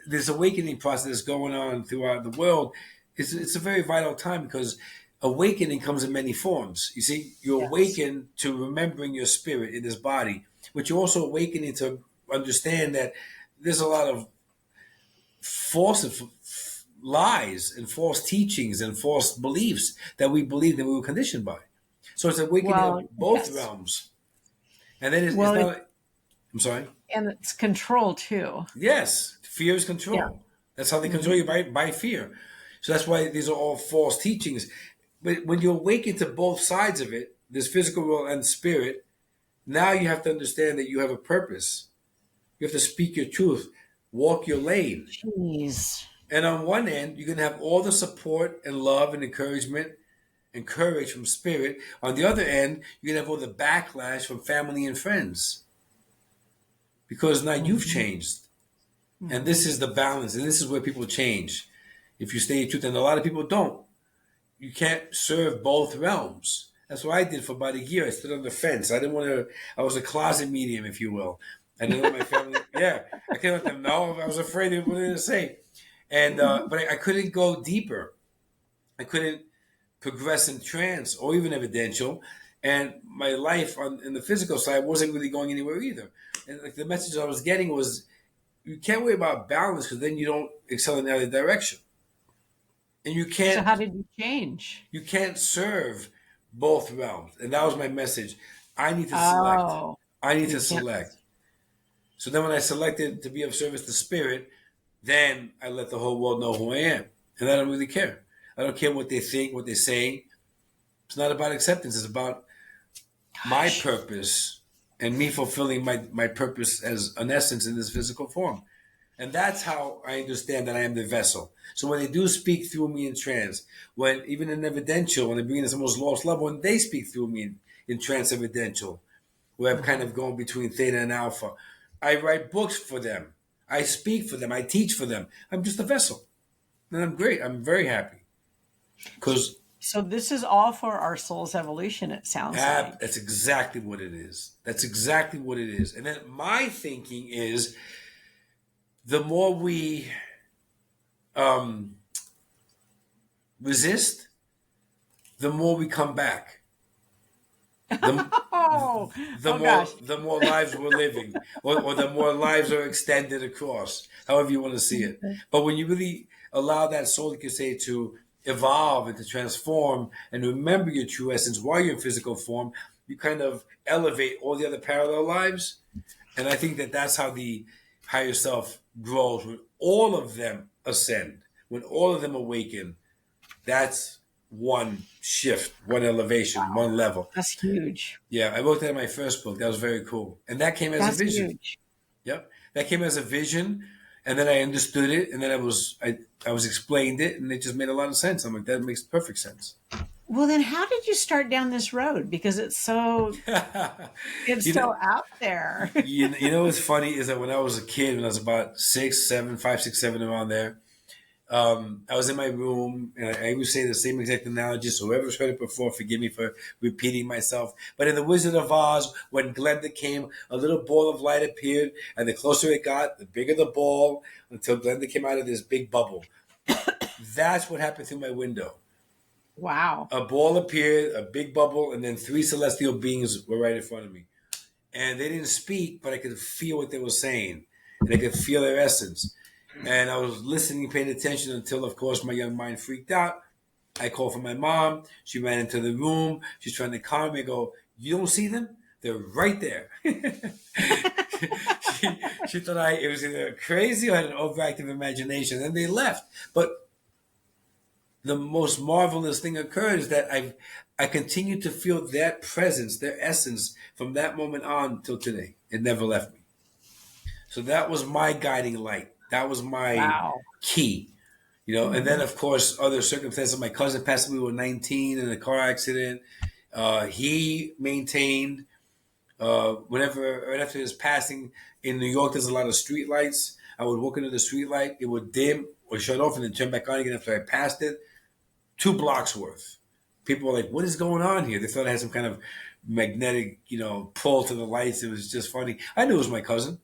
[SPEAKER 2] this awakening process going on throughout the world, it's a very vital time because awakening comes in many forms. You see, you awaken to remembering your spirit in this body, but you're also awakening to understand that there's a lot of false lies and false teachings and false beliefs that we believe that we were conditioned by. So it's awakening of both realms. And then it's not. I'm sorry.
[SPEAKER 1] And it's control too.
[SPEAKER 2] Yes, fear is control. Yeah. That's how they control you by fear. So that's why these are all false teachings. But when you awaken to both sides of it, this physical world and spirit, now you have to understand that you have a purpose. You have to speak your truth, walk your lane.
[SPEAKER 1] Jeez.
[SPEAKER 2] And on one end, you're going to have all the support and love and encouragement and courage from spirit. On the other end, you're going to have all the backlash from family and friends. Because now you've changed. And this is the balance. And this is where people change. If you stay in truth, and a lot of people don't. You can't serve both realms. That's what I did for about a year. I stood on the fence. I was a closet medium, if you will. I didn't let my family, I couldn't let them know. I was afraid of what they were going to say. And but I couldn't go deeper. I couldn't progress in trance or even evidential. And my life in the physical side wasn't really going anywhere either. And like the message I was getting was, you can't worry about balance because then you don't excel in either direction. And you can't.
[SPEAKER 1] So how did you change?
[SPEAKER 2] You can't serve both realms. And that was my message. I need to select. I need to select. So then when I selected to be of service to spirit, then I let the whole world know who I am. And I don't really care. I don't care what they think, what they say. It's not about acceptance. It's about my purpose and me fulfilling my purpose as an essence in this physical form. And that's how I understand that I am the vessel. So when they do speak through me in trance, when even in evidential, when they bring in someone's lost loved one, they speak through me in trance evidential. where I'm kind of going between theta and alpha. I write books for them. I speak for them. I teach for them. I'm just a vessel. And I'm great. I'm very happy. Because
[SPEAKER 1] So this is all for our soul's evolution, it sounds like.
[SPEAKER 2] that's exactly what it is. That's exactly what it is. And then my thinking is the more we resist, the more we come back. The,
[SPEAKER 1] Oh,
[SPEAKER 2] the
[SPEAKER 1] oh
[SPEAKER 2] more
[SPEAKER 1] gosh.
[SPEAKER 2] the more lives we're living, or the more lives are extended across, however you want to see it. But when you really allow that soul, like you say, to evolve and to transform and remember your true essence while you're in physical form, you kind of elevate all the other parallel lives. And I think that that's how the higher self grows. When all of them ascend, when all of them awaken, that's one shift, one elevation,
[SPEAKER 1] Wow.
[SPEAKER 2] one level.
[SPEAKER 1] That's huge.
[SPEAKER 2] Yeah, I wrote that in my first book. That was very cool. And that came as a
[SPEAKER 1] That's
[SPEAKER 2] vision.
[SPEAKER 1] huge.
[SPEAKER 2] Yep. That came as a vision. And then I understood it. And then I was explained it. And it just made a lot of sense. I'm like, that makes perfect sense.
[SPEAKER 1] Well, then how did you start down this road? Because it's so
[SPEAKER 2] you know,
[SPEAKER 1] out there.
[SPEAKER 2] you know what's funny is that when I was a kid, when I was about 6, 7, 5, 6, 7, around there, I was in my room, and I would say the same exact analogy. So whoever's heard it before, forgive me for repeating myself. But in The Wizard of Oz, when Glenda came, a little ball of light appeared, and the closer it got, the bigger the ball, until Glenda came out of this big bubble. That's what happened through my window.
[SPEAKER 1] Wow.
[SPEAKER 2] A ball appeared, a big bubble, and then 3 celestial beings were right in front of me. And they didn't speak, but I could feel what they were saying, and I could feel their essence. And I was listening, paying attention until, of course, my young mind freaked out. I called for my mom. She ran into the room. She's trying to calm me. I go, you don't see them? They're right there. she thought it was either crazy or had an overactive imagination. And they left. But the most marvelous thing occurred is that I continued to feel that presence, their essence, from that moment on till today. It never left me. So that was my guiding light. That was my
[SPEAKER 1] Wow.
[SPEAKER 2] key, And then, of course, other circumstances. My cousin passed away when 19 in a car accident. He maintained, whenever, right after his passing, in New York, there's a lot of street lights. I would walk into the street light. It would dim or shut off and then turn back on again after I passed it. 2 blocks worth. People were like, what is going on here? They thought I had some kind of magnetic, pull to the lights. It was just funny. I knew it was my cousin.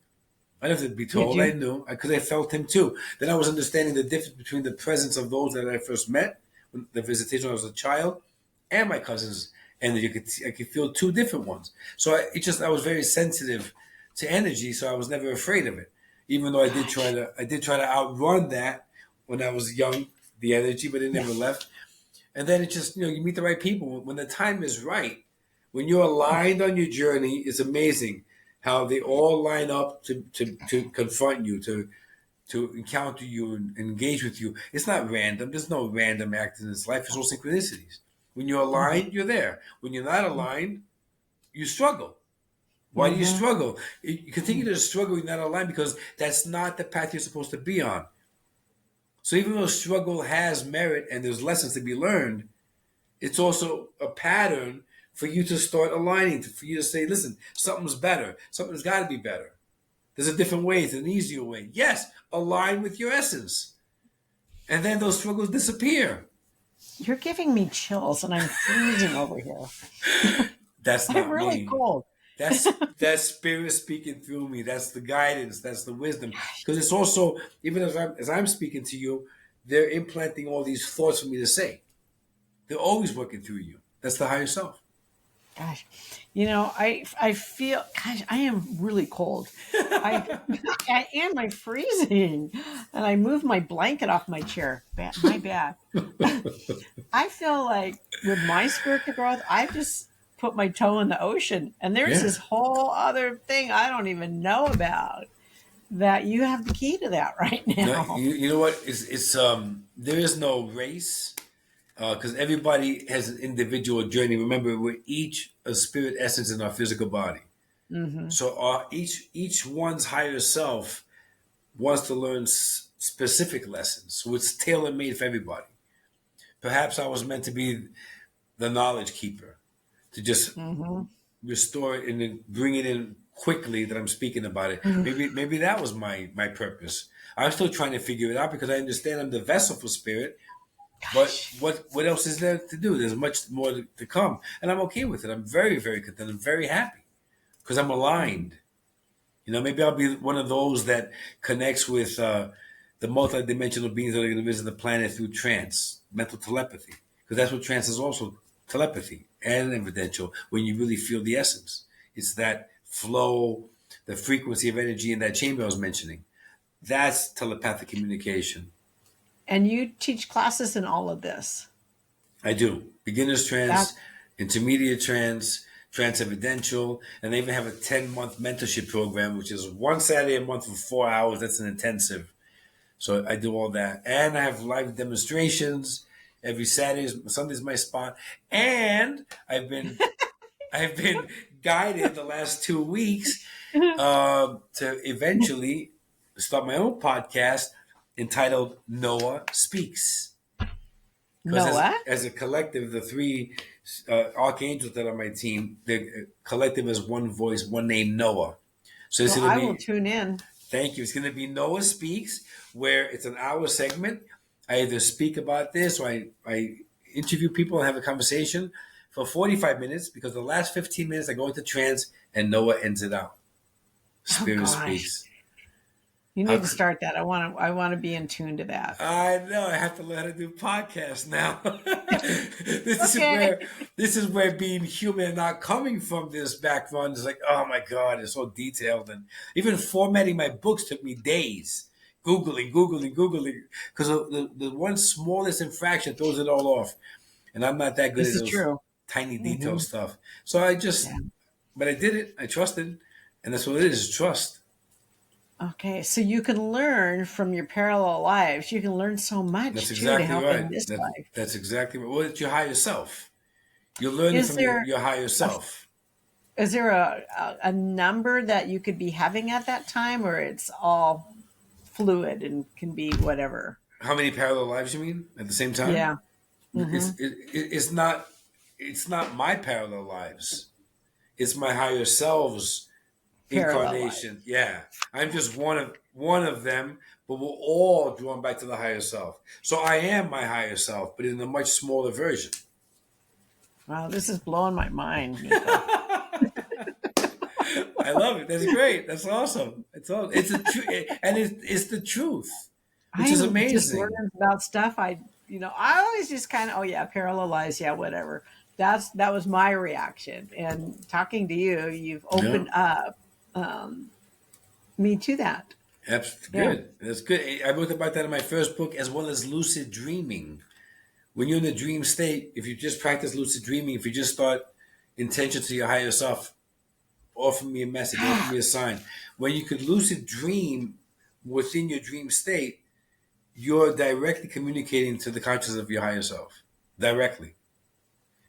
[SPEAKER 2] I didn't have to be told. I knew because I felt him too. Then I was understanding the difference between the presence of those that I first met, when the visitation when I was a child, and my cousins, and I could feel 2 different ones. So I was very sensitive to energy, so I was never afraid of it. Even though I did try to outrun that when I was young, the energy, but it never left. And then it just you meet the right people when the time is right. When you're aligned on your journey, it's amazing how they all line up to confront you, to encounter you and engage with you. It's not random. There's no random act in this life. It's all synchronicities. When you're aligned, you're there. When you're not aligned, you struggle. Why do you struggle? You continue to struggle when you're not aligned because that's not the path you're supposed to be on. So even though struggle has merit and there's lessons to be learned, it's also a pattern for you to start aligning, for you to say, listen, something's better. Something's got to be better. There's a different way. It's an easier way. Yes, align with your essence. And then those struggles disappear.
[SPEAKER 1] You're giving me chills and I'm freezing over here.
[SPEAKER 2] That's not
[SPEAKER 1] I'm really
[SPEAKER 2] me.
[SPEAKER 1] cold.
[SPEAKER 2] That's spirit speaking through me. That's the guidance. That's the wisdom. Because it's also, even as I'm speaking to you, they're implanting all these thoughts for me to say. They're always working through you. That's the higher self.
[SPEAKER 1] Gosh, I feel, gosh, I am really cold. I am. I'm freezing, and I moved my blanket off my chair. My bad. I feel like with my spiritual growth, I've just put my toe in the ocean, and there's this whole other thing I don't even know about. That you have the key to that right now.
[SPEAKER 2] No, you know what? It's there is no race. Because everybody has an individual journey. Remember, we're each a spirit essence in our physical body.
[SPEAKER 1] Mm-hmm.
[SPEAKER 2] So each one's higher self wants to learn specific lessons. So it's tailor made for everybody. Perhaps I was meant to be the knowledge keeper, to just restore it and then bring it in quickly that I'm speaking about it. Maybe that was my purpose. I'm still trying to figure it out because I understand I'm the vessel for spirit. But
[SPEAKER 1] Gosh.
[SPEAKER 2] what else is there to do? There's much more to come, and I'm okay with it. I'm very, very content. I'm very happy because I'm aligned. You know, maybe I'll be one of those that connects with the multidimensional beings that are going to visit the planet through trance, mental telepathy, because that's what trance is also, telepathy and evidential. When you really feel the essence, it's that flow, the frequency of energy in that chamber I was mentioning. That's telepathic communication.
[SPEAKER 1] And you teach classes in all of this.
[SPEAKER 2] I do. Beginner's
[SPEAKER 1] That
[SPEAKER 2] trance, intermediate trance, trance evidential, and they even have a 10-month mentorship program, which is one Saturday a month for 4 hours. That's an intensive. So I do all that. And I have live demonstrations every Saturday. Sunday's my spot. And I've been guided the last 2 weeks to eventually start my own podcast entitled Noah Speaks. Because
[SPEAKER 1] Noah.
[SPEAKER 2] as a collective, the three archangels that are my team, the collective is one voice, one name, Noah. So it's
[SPEAKER 1] Well,
[SPEAKER 2] going
[SPEAKER 1] I
[SPEAKER 2] to
[SPEAKER 1] will
[SPEAKER 2] be,
[SPEAKER 1] tune in.
[SPEAKER 2] thank you. It's going to be Noah Speaks, where it's an hour segment. I either speak about this or I interview people and have a conversation for 45 minutes because the last 15 minutes I go into trance and Noah ends it out.
[SPEAKER 1] Oh
[SPEAKER 2] Spirit
[SPEAKER 1] gosh.
[SPEAKER 2] speaks.
[SPEAKER 1] You
[SPEAKER 2] How
[SPEAKER 1] need to start that. I want to be in tune to that.
[SPEAKER 2] I know. I have to learn how to do podcasts now. this is
[SPEAKER 1] Okay.
[SPEAKER 2] where this is where being human and not coming from this background is like, oh my god, it's so detailed, and even formatting my books took me days. Googling, because the one smallest infraction throws it all off, and I'm not that good
[SPEAKER 1] This
[SPEAKER 2] at
[SPEAKER 1] is
[SPEAKER 2] those
[SPEAKER 1] true.
[SPEAKER 2] tiny detail
[SPEAKER 1] Hmm.
[SPEAKER 2] stuff. So I
[SPEAKER 1] Yeah.
[SPEAKER 2] just, but I did it. I trusted, and that's what it is: trust.
[SPEAKER 1] Okay. So you can learn from your parallel lives. You can learn so
[SPEAKER 2] That's
[SPEAKER 1] much too to
[SPEAKER 2] exactly
[SPEAKER 1] help in
[SPEAKER 2] right.
[SPEAKER 1] this life.
[SPEAKER 2] That's exactly right. Well, it's your higher self. You're learning
[SPEAKER 1] Is
[SPEAKER 2] from
[SPEAKER 1] there
[SPEAKER 2] your higher
[SPEAKER 1] a
[SPEAKER 2] self.
[SPEAKER 1] is there a number that you could be having at that time, or it's all fluid and can be whatever?
[SPEAKER 2] How many parallel lives you mean at the same time?
[SPEAKER 1] Yeah. Hmm.
[SPEAKER 2] It's not my parallel lives. It's my higher selves
[SPEAKER 1] Parallel life.
[SPEAKER 2] incarnation. Yeah, I'm just one of them, but we're all drawn back to the higher self. So I am my higher self, but in a much smaller version.
[SPEAKER 1] Wow, this is blowing my mind, Niko.
[SPEAKER 2] I love it. That's great. That's awesome. It's a and it's the truth, which is
[SPEAKER 1] I'm just
[SPEAKER 2] amazing.
[SPEAKER 1] learning about stuff. I always just kind of, oh yeah, parallelize, yeah, whatever. That was my reaction. And talking to you, you've
[SPEAKER 2] Yeah.
[SPEAKER 1] opened up me to that.
[SPEAKER 2] That's
[SPEAKER 1] Yeah.
[SPEAKER 2] good. That's good. I wrote about that in my first book, as well as lucid dreaming. When you're in the dream state, if you just practice lucid dreaming, if you just start intention to your higher self, offer me a message, offer me a sign. When you could lucid dream within your dream state, you're directly communicating to the consciousness of your higher self. Directly.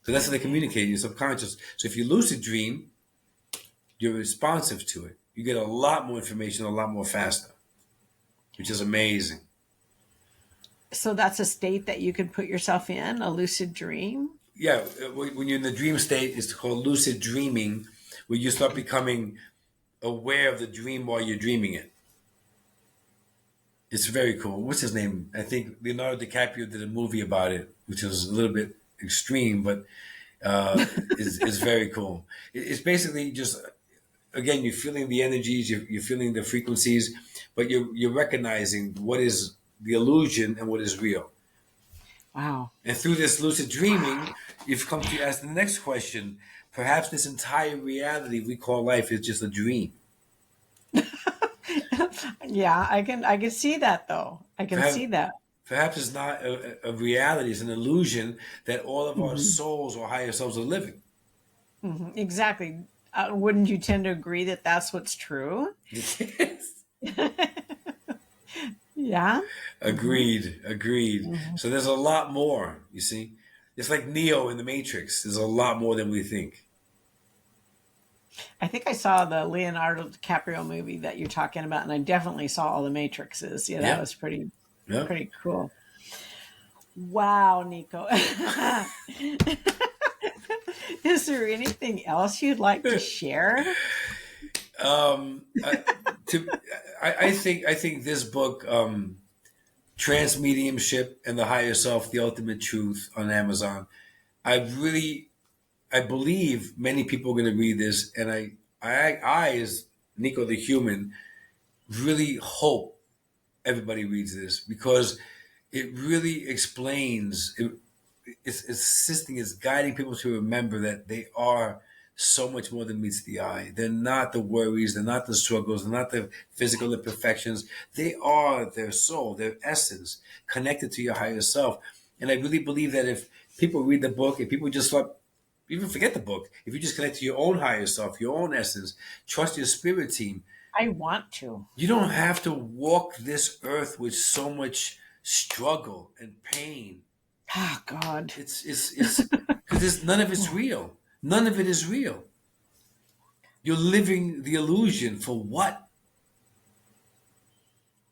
[SPEAKER 2] So that's how they
[SPEAKER 1] Okay.
[SPEAKER 2] communicate, your subconscious. So if you lucid dream, you're responsive to it. You get a lot more information a lot more faster, which is amazing.
[SPEAKER 1] So that's a state that you can put yourself in, a lucid dream.
[SPEAKER 2] Yeah, when you're in the dream state, it's called lucid dreaming, where you start becoming aware of the dream while you're dreaming it. It's very cool. What's his name? I think Leonardo DiCaprio did a movie about it, which was a little bit extreme, but is very cool. It's basically just, again, you're feeling the energies, you're feeling the frequencies, but you're recognizing what is the illusion and what is real.
[SPEAKER 1] Wow.
[SPEAKER 2] And through this lucid dreaming, you've come to ask the next question. Perhaps this entire reality we call life is just a dream.
[SPEAKER 1] Yeah, I can see that though. I can
[SPEAKER 2] Perhaps,
[SPEAKER 1] see that.
[SPEAKER 2] perhaps it's not a reality, it's an illusion that all of our
[SPEAKER 1] Hmm.
[SPEAKER 2] souls or higher selves are living.
[SPEAKER 1] Hmm. Exactly. Wouldn't you tend to agree that that's what's true?
[SPEAKER 2] Yes.
[SPEAKER 1] Yeah. Hmm.
[SPEAKER 2] Agreed.
[SPEAKER 1] Hmm.
[SPEAKER 2] So there's a lot more, you see. It's like Neo in the Matrix. There's a lot more than we think.
[SPEAKER 1] I think I saw the Leonardo DiCaprio movie that you're talking about, and I definitely saw all the Matrixes. Yeah, that
[SPEAKER 2] Yeah,
[SPEAKER 1] was pretty
[SPEAKER 2] yeah.
[SPEAKER 1] pretty cool. Wow, Nico. Is there anything else you'd like to share?
[SPEAKER 2] Um, I, I think this book, Trance, Mediumship, and the Higher Self: The Ultimate Truth, on Amazon. I believe many people are going to read this, and I, as Niko the human, really hope everybody reads this because it really explains. It's assisting, it's guiding people to remember that they are so much more than meets the eye. They're not the worries, they're not the struggles, they're not the physical imperfections. They are their soul, their essence, connected to your higher self. And I really believe that if people read the book, if people just even forget the book, if you just connect to your own higher self, your own essence, trust your spirit team,
[SPEAKER 1] I want to.
[SPEAKER 2] you don't have to walk this earth with so much struggle and pain.
[SPEAKER 1] Oh, God.
[SPEAKER 2] It's because none of it's real. None of it is real. You're living the illusion for what?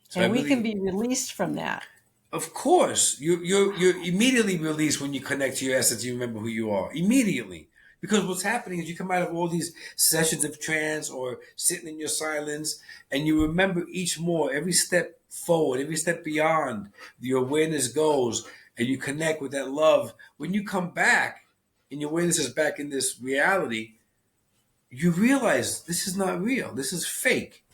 [SPEAKER 2] So
[SPEAKER 1] And we can be released from that.
[SPEAKER 2] of course, you're immediately released when you connect to your essence. You remember who you are immediately, because what's happening is you come out of all these sessions of trance or sitting in your silence, and you remember each more, every step forward, every step beyond. Your awareness goes, and you connect with that love. When you come back, and your awareness is back in this reality, you realize this is not real. This is fake.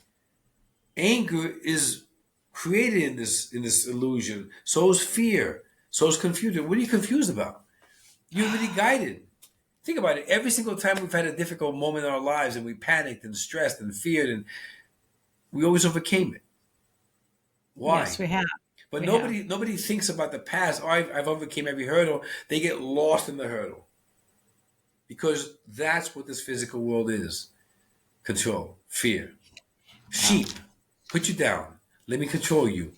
[SPEAKER 2] Anger is created in this illusion. So is fear. So is confusion. What are you confused about? You're really guided. Think about it. Every single time we've had a difficult moment in our lives and we panicked and stressed and feared, and we always overcame it. Why?
[SPEAKER 1] Yes, we have.
[SPEAKER 2] But
[SPEAKER 1] We
[SPEAKER 2] nobody thinks about the past. Oh, I've overcame every hurdle. They get lost in the hurdle because that's what this physical world is: control, fear. Sheep, put you down. Let me control you.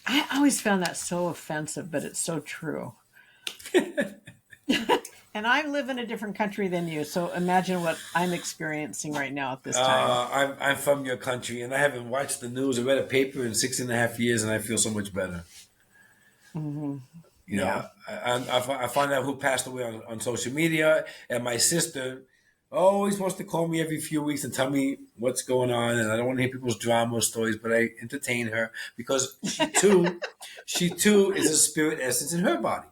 [SPEAKER 1] I always found that so offensive, but it's so true. And I live in a different country than you, so imagine what I'm experiencing right now at this time.
[SPEAKER 2] I'm from your country, and I haven't watched the news or read a paper in 6.5 years, and I feel so much better.
[SPEAKER 1] Hmm.
[SPEAKER 2] You
[SPEAKER 1] Yeah.
[SPEAKER 2] know, I find out who passed away on social media, and my sister always wants to call me every few weeks and tell me what's going on, and I don't want to hear people's drama stories, but I entertain her because she too is a spirit essence in her body.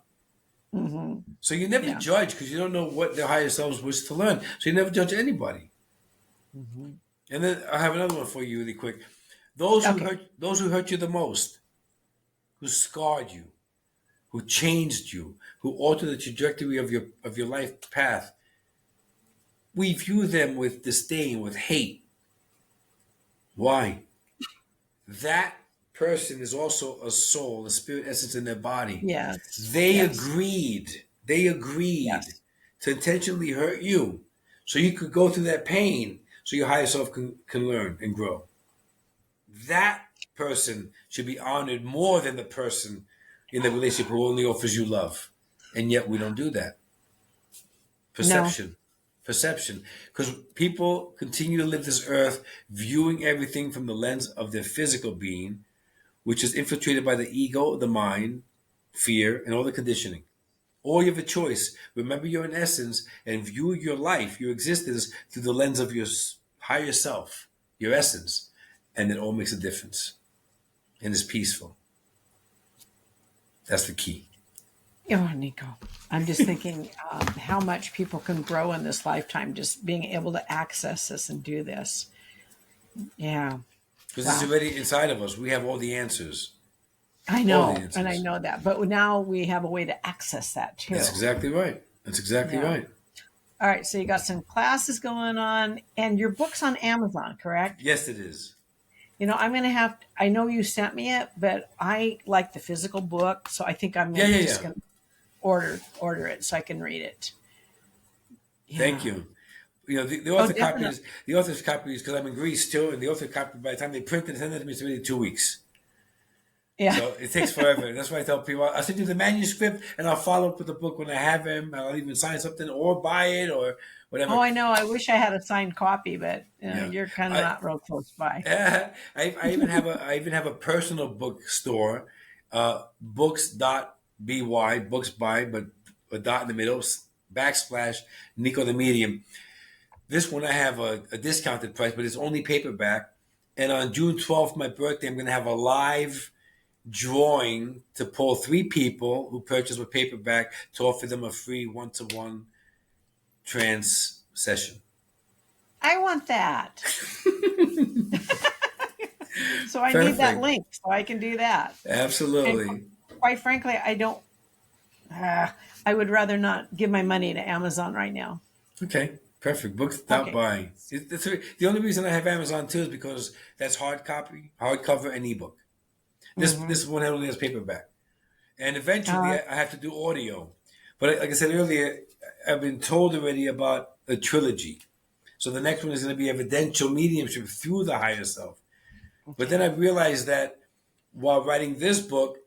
[SPEAKER 1] Hmm.
[SPEAKER 2] So you never
[SPEAKER 1] Yeah.
[SPEAKER 2] judge because you don't know what their higher selves wish to learn. So you never judge anybody.
[SPEAKER 1] Hmm.
[SPEAKER 2] And then I have another one for you, really quick.
[SPEAKER 1] Okay.
[SPEAKER 2] Those who hurt you the most, who scarred you, who changed you, who altered the trajectory of your life path, we view them with disdain, with hate. Why? That person is also a soul, a spirit essence in their body.
[SPEAKER 1] Yes.
[SPEAKER 2] They
[SPEAKER 1] Yes.
[SPEAKER 2] agreed. They agreed
[SPEAKER 1] Yes.
[SPEAKER 2] to intentionally hurt you so you could go through that pain so your higher self can learn and grow. That person should be honored more than the person in the relationship who only offers you love. And yet we don't do that.
[SPEAKER 1] No.
[SPEAKER 2] Perception. Perception. Because people continue to live this earth viewing everything from the lens of their physical being, which is infiltrated by the ego, the mind, fear, and all the conditioning. Or you have a choice. Remember you're in essence and view your life, your existence through the lens of your higher self, your essence. And it all makes a difference and is peaceful. That's the key.
[SPEAKER 1] Oh, Nico. I'm just thinking how much people can grow in this lifetime just being able to access this and do this. Yeah.
[SPEAKER 2] Because it's
[SPEAKER 1] Wow.
[SPEAKER 2] already inside of us. We have all the answers.
[SPEAKER 1] I
[SPEAKER 2] All the
[SPEAKER 1] know. And I
[SPEAKER 2] answers.
[SPEAKER 1] know that. But now we have a way to access that too.
[SPEAKER 2] That's exactly right. That's exactly
[SPEAKER 1] Yeah.
[SPEAKER 2] right.
[SPEAKER 1] All right. So you got some classes going on and your book's on Amazon, correct?
[SPEAKER 2] Yes, it is.
[SPEAKER 1] I'm going to I know you sent me it, but I like the physical book. So I think I'm
[SPEAKER 2] Yeah,
[SPEAKER 1] gonna,
[SPEAKER 2] yeah,
[SPEAKER 1] just
[SPEAKER 2] yeah.
[SPEAKER 1] going to order it so I can read it.
[SPEAKER 2] Thank
[SPEAKER 1] Yeah.
[SPEAKER 2] you. You know, the
[SPEAKER 1] Oh,
[SPEAKER 2] author
[SPEAKER 1] definitely.
[SPEAKER 2] copies, the author's copies, because I'm in Greece too, and the author copy, by the time they print it and send it to me, it's already 2 weeks.
[SPEAKER 1] Yeah.
[SPEAKER 2] So it takes forever. That's why I tell people, I'll send you the manuscript and I'll follow up with the book when I have him. I'll even sign something or buy it or
[SPEAKER 1] Oh,
[SPEAKER 2] whatever.
[SPEAKER 1] I know. I wish I had a signed copy, but
[SPEAKER 2] Yeah.
[SPEAKER 1] you're kind of
[SPEAKER 2] I,
[SPEAKER 1] not real close by.
[SPEAKER 2] I even have a personal bookstore, books.by, books by, but a dot in the middle, backsplash Niko the Medium. This one I have a discounted price, but it's only paperback. And on June 12th, my birthday, I'm going to have a live drawing to pull 3 people who purchase a paperback to offer them a free one-to-one trance session.
[SPEAKER 1] I want that. So I
[SPEAKER 2] Perfect.
[SPEAKER 1] need that link so I can do that.
[SPEAKER 2] Absolutely.
[SPEAKER 1] And quite frankly, I don't. I would rather not give my money to Amazon right now.
[SPEAKER 2] Okay, perfect. Books without buying. The only reason I have Amazon too is because that's hardcover, and ebook. This one only has paperback, and eventually I have to do audio. But like I said earlier, I've been told already about a trilogy. So the next one is going to be evidential mediumship through the higher self. But then I realized that while writing this book,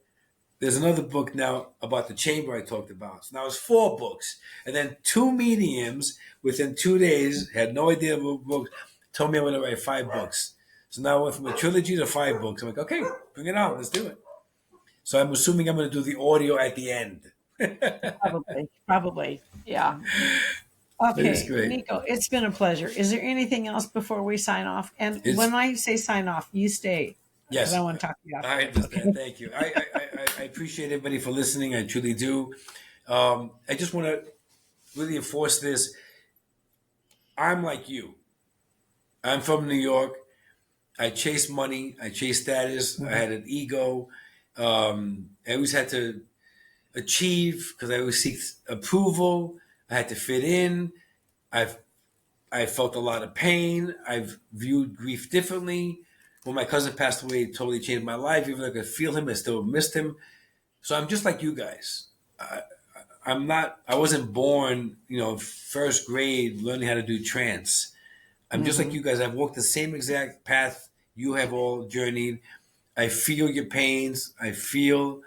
[SPEAKER 2] there's another book now about the chamber I talked about. So now it's 4 books. And then 2 mediums within 2 days, had no idea what books, told me I'm going to write 5 books. So now I went from a trilogy to 5 books. I'm like, okay, bring it on. Let's do it. So I'm assuming I'm going to do the audio at the end.
[SPEAKER 1] Probably. Yeah. Okay, Niko, it's been a pleasure. Is there anything else before we sign off? And when I say sign off, you stay.
[SPEAKER 2] Yes.
[SPEAKER 1] I want to talk to you after.
[SPEAKER 2] I understand. Thank you. I appreciate everybody for listening. I truly do. I just want to really enforce this. I'm like you. I'm from New York. I chase money. I chase status. I had an ego. I always had to achieve because I always seek approval. I had to fit in. I felt a lot of pain. I've viewed grief differently. When my cousin passed away, it totally changed my life. Even though I could feel him, I still missed him. So I'm just like you guys. I wasn't born, first grade learning how to do trance. I'm just like you guys. I've walked the same exact path you have all journeyed. I feel your pains. I feel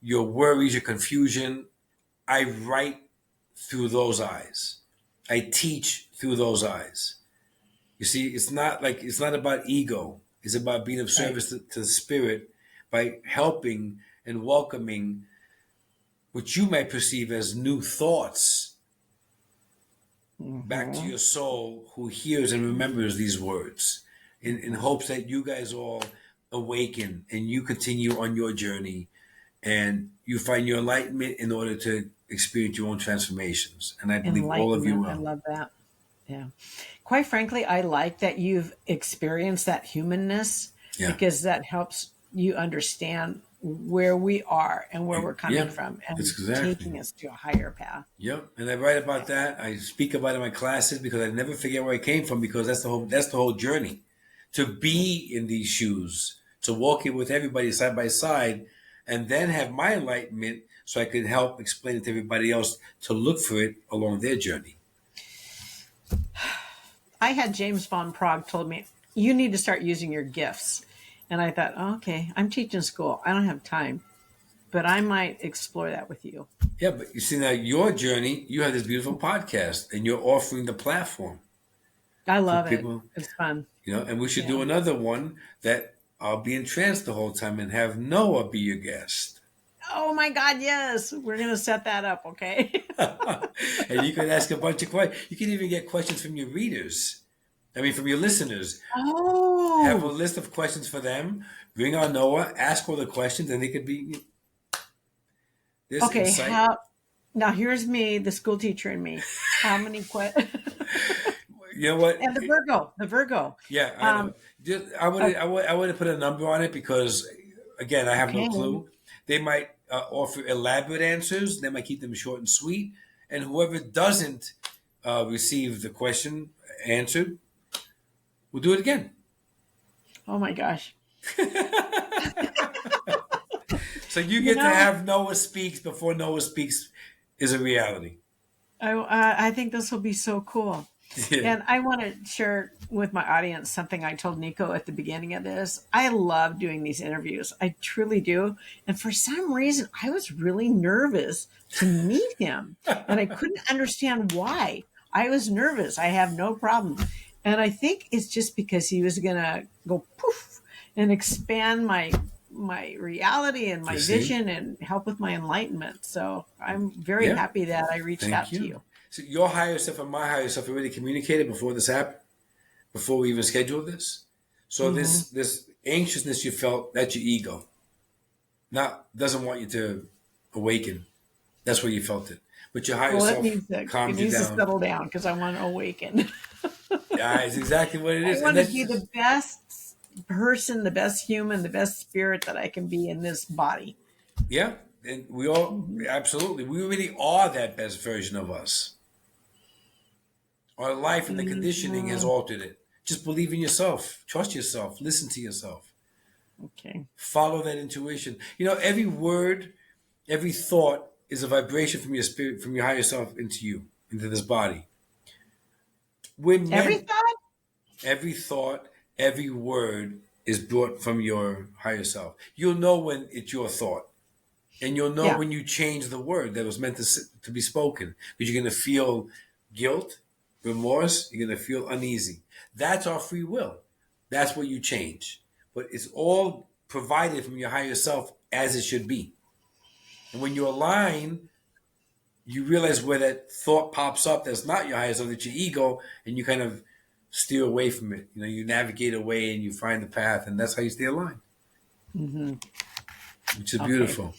[SPEAKER 2] your worries, your confusion. I write through those eyes. I teach through those eyes. You see, it's not about ego. It's about being of service to the spirit by helping and welcoming what you might perceive as new thoughts back to your soul who hears and remembers these words in hopes that you guys all awaken and you continue on your journey and you find your enlightenment in order to experience your own transformations. And I believe all of you will.
[SPEAKER 1] I love that. Yeah. Quite frankly, I like that you've experienced that humanness because that helps you understand where we are and where we're coming from and taking us to a higher path.
[SPEAKER 2] Yep. And I write about that. I speak about it in my classes because I never forget where I came from because that's the whole journey. To be in these shoes, to walk it with everybody side by side, and then have my enlightenment so I could help explain it to everybody else to look for it along their journey.
[SPEAKER 1] I had James von Prague told me, you need to start using your gifts. And I thought, okay, I'm teaching school. I don't have time. But I might explore that with you.
[SPEAKER 2] Yeah, but you see now your journey, you have this beautiful podcast and you're offering the platform.
[SPEAKER 1] I love it. It's fun.
[SPEAKER 2] And we should do another one that I'll be in trance the whole time and have Noah be your guest.
[SPEAKER 1] Oh my God, yes. We're going to set that up, okay?
[SPEAKER 2] And you can ask a bunch of questions. You can even get questions from your readers. From your listeners.
[SPEAKER 1] Oh.
[SPEAKER 2] Have a list of questions for them. Bring on Noah, ask all the questions, and they could be...
[SPEAKER 1] Okay, now here's me, the school teacher in me. How many questions?
[SPEAKER 2] You know what?
[SPEAKER 1] And the Virgo.
[SPEAKER 2] Yeah, I know. I would have put a number on it because, again, I have no clue. They might offer elaborate answers. They might keep them short and sweet. And whoever doesn't receive the question answered, we'll do it again.
[SPEAKER 1] Oh, my gosh.
[SPEAKER 2] So you get to have Noah Speaks before Noah Speaks is a reality.
[SPEAKER 1] I think this will be so cool. Yeah. And I want to share with my audience something I told Niko at the beginning of this. I love doing these interviews. I truly do. And for some reason, I was really nervous to meet him. And I couldn't understand why. I was nervous. I have no problem. And I think it's just because he was going to go poof and expand my my reality and
[SPEAKER 2] You
[SPEAKER 1] my
[SPEAKER 2] see?
[SPEAKER 1] vision and help with my enlightenment. So I'm very
[SPEAKER 2] Yeah.
[SPEAKER 1] happy that I reached
[SPEAKER 2] Thank
[SPEAKER 1] out to
[SPEAKER 2] you.
[SPEAKER 1] you.
[SPEAKER 2] So your higher self and my higher self already communicated before this happened, before we even scheduled this. So
[SPEAKER 1] Hmm.
[SPEAKER 2] this anxiousness you felt, that's your ego. Not doesn't want you to awaken. That's where you felt it. But your higher
[SPEAKER 1] Well,
[SPEAKER 2] self
[SPEAKER 1] it
[SPEAKER 2] calmed you
[SPEAKER 1] needs to
[SPEAKER 2] down.
[SPEAKER 1] settle down because I want to awaken.
[SPEAKER 2] Yeah, it's exactly what it
[SPEAKER 1] I
[SPEAKER 2] is. And
[SPEAKER 1] want to
[SPEAKER 2] that's
[SPEAKER 1] be
[SPEAKER 2] just
[SPEAKER 1] the best person, the best human, the best spirit that I can be in this body.
[SPEAKER 2] yeah. And we all
[SPEAKER 1] Hmm.
[SPEAKER 2] absolutely we really are that best version of us. Our life and the conditioning has
[SPEAKER 1] Hmm.
[SPEAKER 2] altered it. Just believe in yourself. Trust yourself. Listen to yourself.
[SPEAKER 1] Okay.
[SPEAKER 2] Follow that intuition. You know, every word, every thought is a vibration from your spirit, from your higher self into you, into this body. We're
[SPEAKER 1] Every
[SPEAKER 2] meant,
[SPEAKER 1] thought?
[SPEAKER 2] every thought, every word is brought from your higher self. You'll know when it's your thought. And you'll know
[SPEAKER 1] Yeah.
[SPEAKER 2] when you change the word that was meant to be spoken. Because you're going to feel guilt, remorse, you're going to feel uneasy. That's our free will. That's what you change. But it's all provided from your higher self as it should be. And when you align, you realize where that thought pops up that's not your higher self, that's your ego, and you kind of steer away from it. You know, you navigate away and you find the path, and that's how you stay aligned,
[SPEAKER 1] Hmm.
[SPEAKER 2] which is
[SPEAKER 1] Okay.
[SPEAKER 2] beautiful.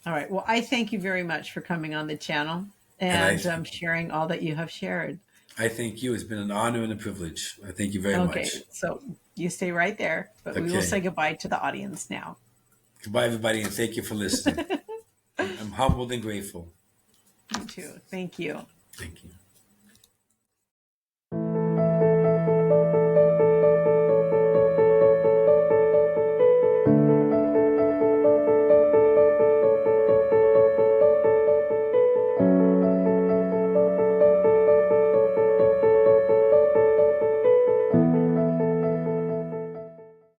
[SPEAKER 1] All right. Well, I thank you very much for coming on the channel
[SPEAKER 2] And
[SPEAKER 1] and sharing all that you have shared.
[SPEAKER 2] I thank you. It's been an honor and a privilege. I thank you very
[SPEAKER 1] Okay.
[SPEAKER 2] much.
[SPEAKER 1] So you stay right there, but we will say
[SPEAKER 2] Okay.
[SPEAKER 1] goodbye to the audience now.
[SPEAKER 2] Goodbye, everybody, and thank you for listening. I'm humbled and grateful.
[SPEAKER 1] You too. Thank you.
[SPEAKER 2] Thank you.